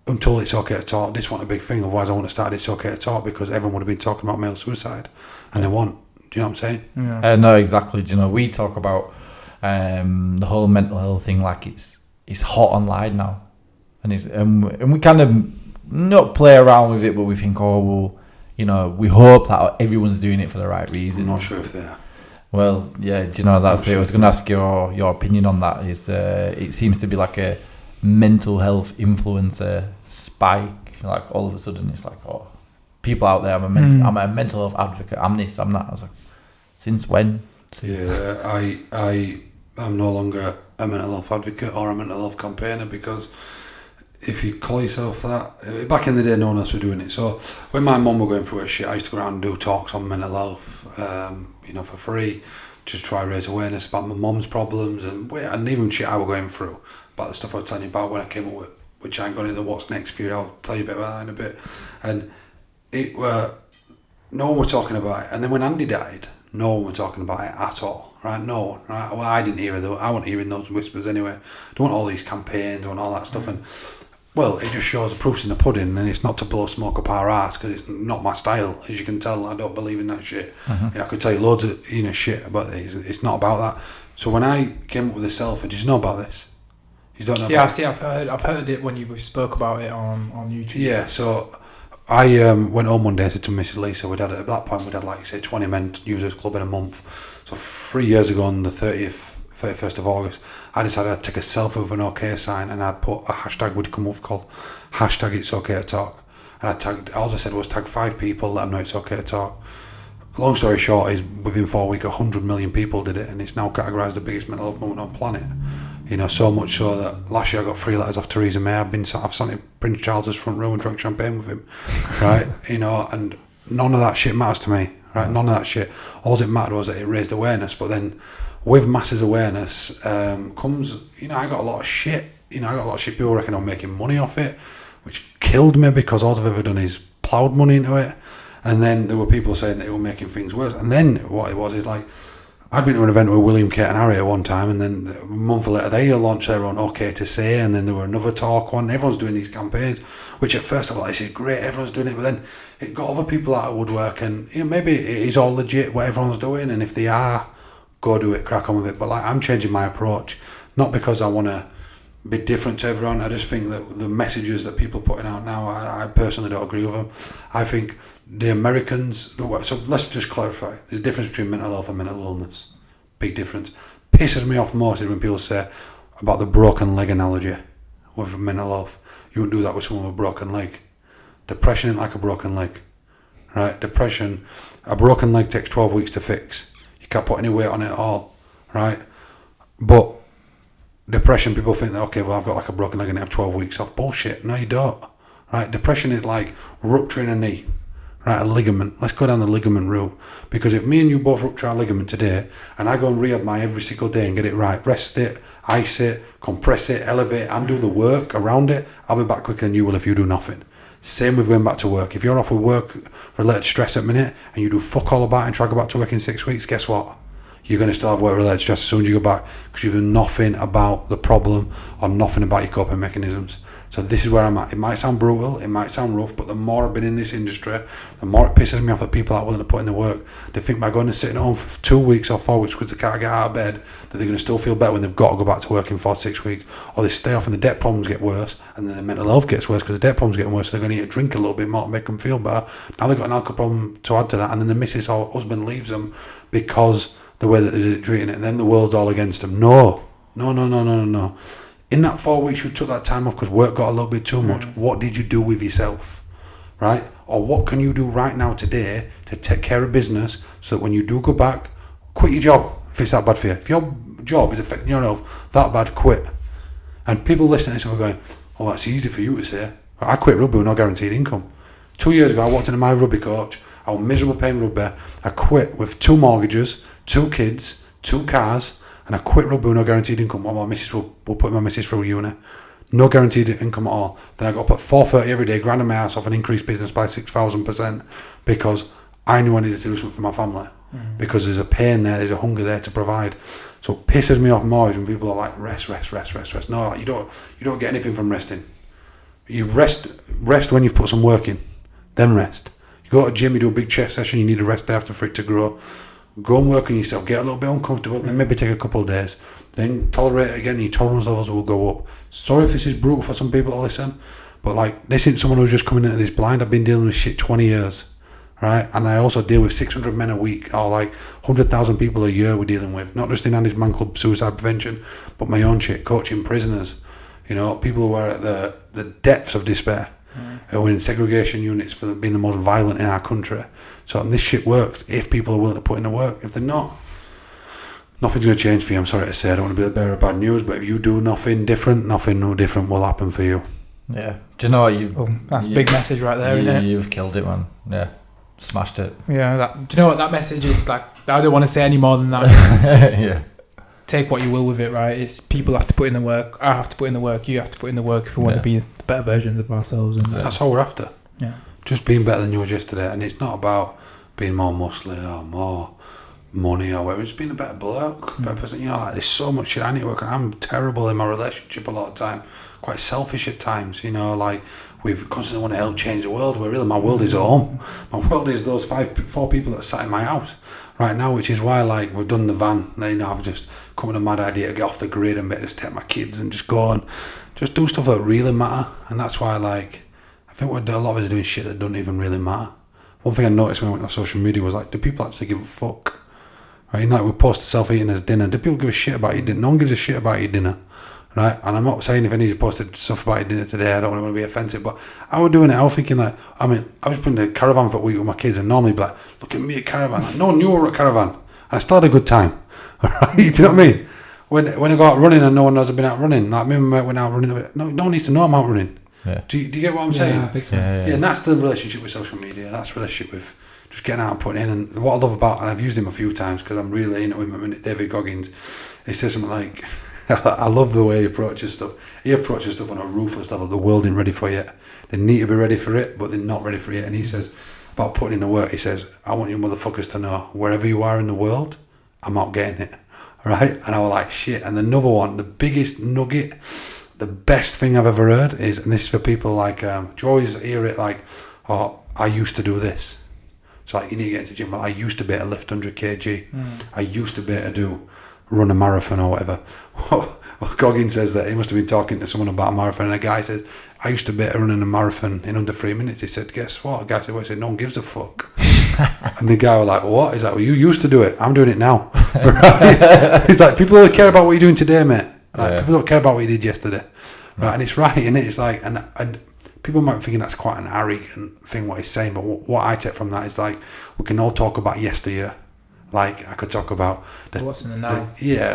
until it's okay to talk, this wasn't a big thing. Otherwise, I wouldn't have started It's Okay to Talk, because everyone would have been talking about male suicide, and they won't. Do you know what I'm saying? Yeah. No, exactly. Do you know, we talk about the whole mental health thing like it's hot online now, and we kind of not play around with it, but we think, oh, well, you know, we hope that everyone's doing it for the right reason. I'm not sure if they are. Well, yeah, do you know, that's it. I was going to ask your opinion on that. It seems to be like a mental health influencer spike. Like all of a sudden, it's like, oh, people out there, I'm a mental health advocate. I'm this, I'm that. I was like, since when? Yeah, I'm no longer a mental health advocate or a mental health campaigner, because if you call yourself that, back in the day, no one else was doing it. So when my mum were going through her shit, I used to go around and do talks on mental health, for free, just try to raise awareness about my mum's problems and even shit I was going through, about the stuff I was telling you about when I came up with, which I ain't gone into what's next for you. I'll tell you a bit about that in a bit. And no one was talking about it. And then when Andy died, no one was talking about it at all, right? No one, right? Well, I didn't hear it, though. I wasn't hearing those whispers anyway. I don't want all these campaigns and all that stuff. And, well, it just shows the proof's in the pudding, and it's not to blow smoke up our ass, because it's not my style. As you can tell, I don't believe in that shit. I could tell you loads of shit, but it's not about that. So when I came up with the selfie, did you know about this? You don't know? Yeah, I've heard it when you spoke about it on YouTube. Yeah, so I went home one day and said to Mrs. Lisa, at that point we'd had, like, say, 20 men users club in a month. So 3 years ago on the 31st of August, I decided I'd take a selfie with an OK sign, and I'd put a hashtag would come up called hashtag it's okay to talk. And all I said was tag 5 people, let them know it's okay to talk. Long story short is, within 4 weeks, 100 million people did it, and it's now categorised the biggest mental health movement on the planet. So much so that last year I got 3 letters off Theresa May. I've sat in Prince Charles's front room and drank champagne with him, right? And none of that shit matters to me, right? None of that shit. All it mattered was that it raised awareness. But then, with masses awareness comes, I got a lot of shit. I got a lot of shit. People reckon I'm making money off it, which killed me, because all I've ever done is ploughed money into it. And then there were people saying that it was making things worse. And then what it was is, like, I'd been to an event with William, Kate and Harry at one time, and then a month later they launched their own OK to Say, and then there were another talk one. Everyone's doing these campaigns, which at first I was like, this is great, everyone's doing it, but then it got other people out of woodwork, and maybe it is all legit what everyone's doing, and if they are, go do it, crack on with it. But, like, I'm changing my approach, not because I want to be different to everyone. I just think that the messages that people are putting out now, I personally don't agree with them. I think the Americans, so let's just clarify, there's a difference between mental health and mental illness. Big difference. Pisses me off most is when people say about the broken leg analogy with mental health. You wouldn't do that with someone with a broken leg. Depression isn't like a broken leg, right? Depression, a broken leg takes 12 weeks to fix. You can't put any weight on it at all, right? But depression, people think that, okay, well, I've got like a broken leg and I have 12 weeks off. Bullshit. No, you don't. Right? Depression is like rupturing a knee, right? A ligament. Let's go down the ligament route. Because if me and you both rupture our ligament today, and I go and rehab my every single day and get it right, rest it, ice it, compress it, elevate it, and do the work around it, I'll be back quicker than you will if you do nothing. Same with going back to work. If you're off with work-related stress at the minute, and you do fuck all about it and try to go back to work in 6 weeks, guess what? You're going to still have work-related stress as soon as you go back, because you've done nothing about the problem or nothing about your coping mechanisms. So this is where I'm at. It might sound brutal, it might sound rough, but the more I've been in this industry, the more it pisses me off that people aren't willing to put in the work. They think by going and sitting at home for 2 weeks or 4 weeks because they can't get out of bed, that they're going to still feel better when they've got to go back to work in 4 to 6 weeks. Or they stay off and the debt problems get worse, and then the mental health gets worse because the debt problems get worse, so they're going to need to drink a little bit more to make them feel better. Now they've got an alcohol problem to add to that, and then the missus or husband leaves them because the way that they're treating it, and then the world's all against them. No. In that 4 weeks you took that time off because work got a little bit too much. What did you do with yourself, right? Or what can you do right now today to take care of business so that when you do go back, quit your job if it's that bad for you. If your job is affecting your health that bad, quit. And people listening to this are going, oh, that's easy for you to say. I quit rugby with no guaranteed income. 2 years ago I walked into my rugby coach, I was miserable playing rugby. I quit with 2 mortgages, 2 kids, 2 cars, and I quit rugby with no guaranteed income. Well, my missus will put my missus through uni. No guaranteed income at all. Then I got up at 4:30 every day, grinding my ass off and increased business by 6,000% because I knew I needed to do something for my family. Because there's a pain there, there's a hunger there to provide. So it pisses me off more when people are like, rest. No, you don't get anything from resting. You rest when you've put some work in, then rest. You go to a gym, you do a big chest session, you need a rest day after for it to grow. Go and work on yourself, get a little bit uncomfortable, then maybe take a couple of days. Then tolerate it again, your tolerance levels will go up. Sorry if this is brutal for some people to listen, but like, this isn't someone who's just coming into this blind. I've been dealing with shit 20 years, right? And I also deal with 600 men a week, or like 100,000 people a year we're dealing with. Not just in Andy's Man Club suicide prevention, but my own shit, coaching prisoners. People who are at the depths of despair. Who are in segregation units for being the most violent in our country. So this shit works if people are willing to put in the work. If they're not, nothing's going to change for you. I'm sorry to say, I don't want to be the bearer of bad news, but if you do nothing different, nothing no different will happen for you. Yeah. Do you know what that's a big message right there, isn't it? You've killed it, man. Yeah. Smashed it. Yeah. Do you know what that message is? Like, I don't want to say any more than that. Yeah. Take what you will with it, right? It's people have to put in the work. I have to put in the work. You have to put in the work if we want to be the better versions of ourselves. And that's all we're after. Yeah. Just being better than you was yesterday, and it's not about being more muscly or more money or whatever. It's being a better bloke, better person. You know, like there's so much shit I need to work on. I'm terrible in my relationship a lot of time. Quite selfish at times. You know, like we've constantly want to help change the world. Where really my world is at home. My world is those 4 people that sat in my house right now, which is why like we've done the van. You know, I've just come with a mad idea to get off the grid and just take my kids and just go and just do stuff that really matter. And that's why like I think a lot of us are doing shit that don't even really matter. One thing I noticed when I went on social media was like, do people actually give a fuck? Right? Like we post self eating as dinner. Do people give a shit about your dinner? No one gives a shit about your dinner. Right? And I'm not saying if any of you posted stuff about your dinner today, I don't want to be offensive, but I was doing it. I was thinking like, I was putting a caravan for a week with my kids, and normally be like, look at me at caravan. Like, no one knew we were at caravan, and I still had a good time. Right? Do you know what I mean? When I go out running and no one knows I've been out running, like me and my mate went out running. No one needs to know I'm out running. Yeah. Do you get what I'm saying? Yeah, and that's the relationship with social media. That's the relationship with just getting out and putting in. And what I love about, and I've used him a few times because I'm really into him, David Goggins, he says something like, I love the way he approaches stuff. He approaches stuff on a ruthless level. The world ain't ready for it yet. They need to be ready for it, but they're not ready for it yet. And he says, about putting in the work, he says, I want you motherfuckers to know, wherever you are in the world, I'm out getting it. Right? And I was like, shit. And another one, the biggest nugget, the best thing I've ever heard is, and this is for people like, do you always hear it like, oh, I used to do this. So like, you need to get into the gym. Well, I used to be able to lift 100 kg. I used to be able to run a marathon or whatever. Well, Goggins says that he must have been talking to someone about a marathon, and a guy says, I used to be able to run in a marathon in under 3 minutes. He said, guess what? A guy said, well, he said, no one gives a fuck. And the guy was like, what? He's like, well, you used to do it. I'm doing it now. Right? He's like, people don't care about what you're doing today, mate. Like, people don't care about what you did yesterday. Right? And it's right, and it's like, and people might be thinking that's quite an arrogant thing what he's saying, but what I take from that is like, we can all talk about yesteryear. Like I could talk about what's in the now,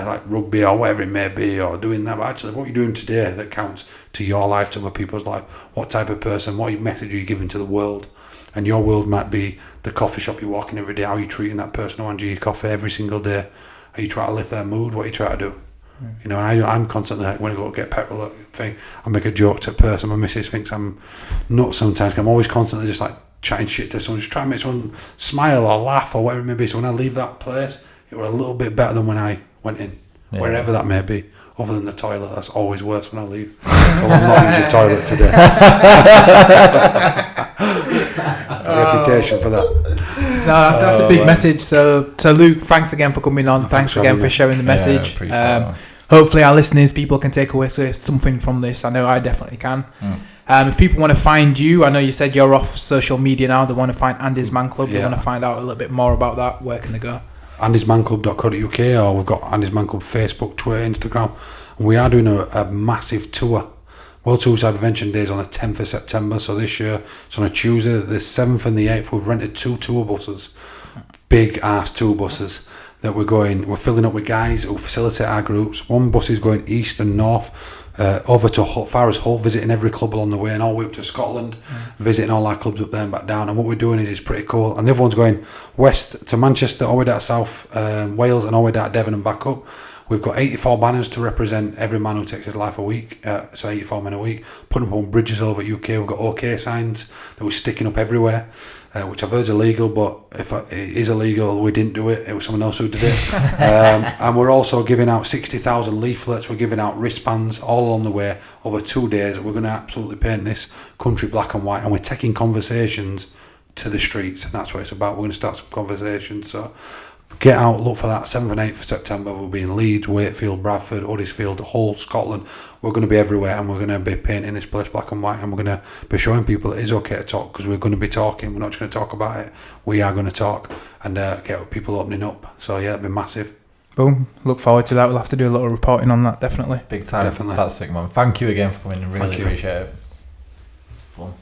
like rugby or whatever it may be, or doing that. But actually, what you're doing today that counts to your life, to other people's life. What type of person? What message are you giving to the world? And your world might be the coffee shop you're walking every day. How are you treating that person who hands you your coffee every single day? Are you trying to lift their mood? What are you trying to do? You know, and I'm constantly like, when I go get petrol thing, I make a joke to a person. My missus thinks I'm nuts sometimes. I'm always constantly just like chatting shit to someone, just trying to make someone smile or laugh or whatever it may be. So when I leave that place, it was a little bit better than when I went in, wherever that may be. Other than the toilet, that's always worse when I leave. So I'm not using the toilet today. Reputation for that. No, that's a big message. So Luke, thanks again for coming on. Thanks again for sharing the message. Hopefully our listeners, people can take away something from this. I know I definitely can. If people want to find you, I know you said you're off social media now. They want to find Andy's Man Club. They want to find out a little bit more about that. Where can they go? andysmanclub.co.uk, or we've got Andy's Man Club Facebook, Twitter, Instagram. And we are doing a massive tour. World Suicide Prevention Day is on the 10th of September. So this year, it's on a Tuesday, the 7th and the 8th. We've rented 2 tour buses, big ass tour buses that we're filling up with guys who facilitate our groups. One bus is going east and north, over to far as Hull, visiting every club along the way, and all the way up to Scotland, visiting all our clubs up there and back down. And what we're doing is pretty cool. And the other one's going west to Manchester, all the way down to South Wales, and all the way down to Devon and back up. We've got 84 banners to represent every man who takes his life a week, so 84 men a week, putting up on bridges all over UK. We've got OK signs that we're sticking up everywhere, which I've heard is illegal, but if it is illegal, we didn't do it. It was someone else who did it. And we're also giving out 60,000 leaflets. We're giving out wristbands all along the way over 2 days. We're going to absolutely paint this country black and white, and we're taking conversations to the streets, and that's what it's about. We're going to start some conversations, so get out, look for that. 7th and 8th of September, we'll be in Leeds, Wakefield, Bradford, Huddersfield, Hull, Scotland. We're going to be everywhere, and we're going to be painting this place black and white, and we're going to be showing people it is okay to talk, because we're going to be talking. We're not just going to talk about it. We are going to talk and get people opening up. So yeah, it'll be massive. Boom. Look forward to that. We'll have to do a little reporting on that, definitely. Big time. Definitely. That's sick, man. Thank you again for coming in. Really appreciate it. Fun.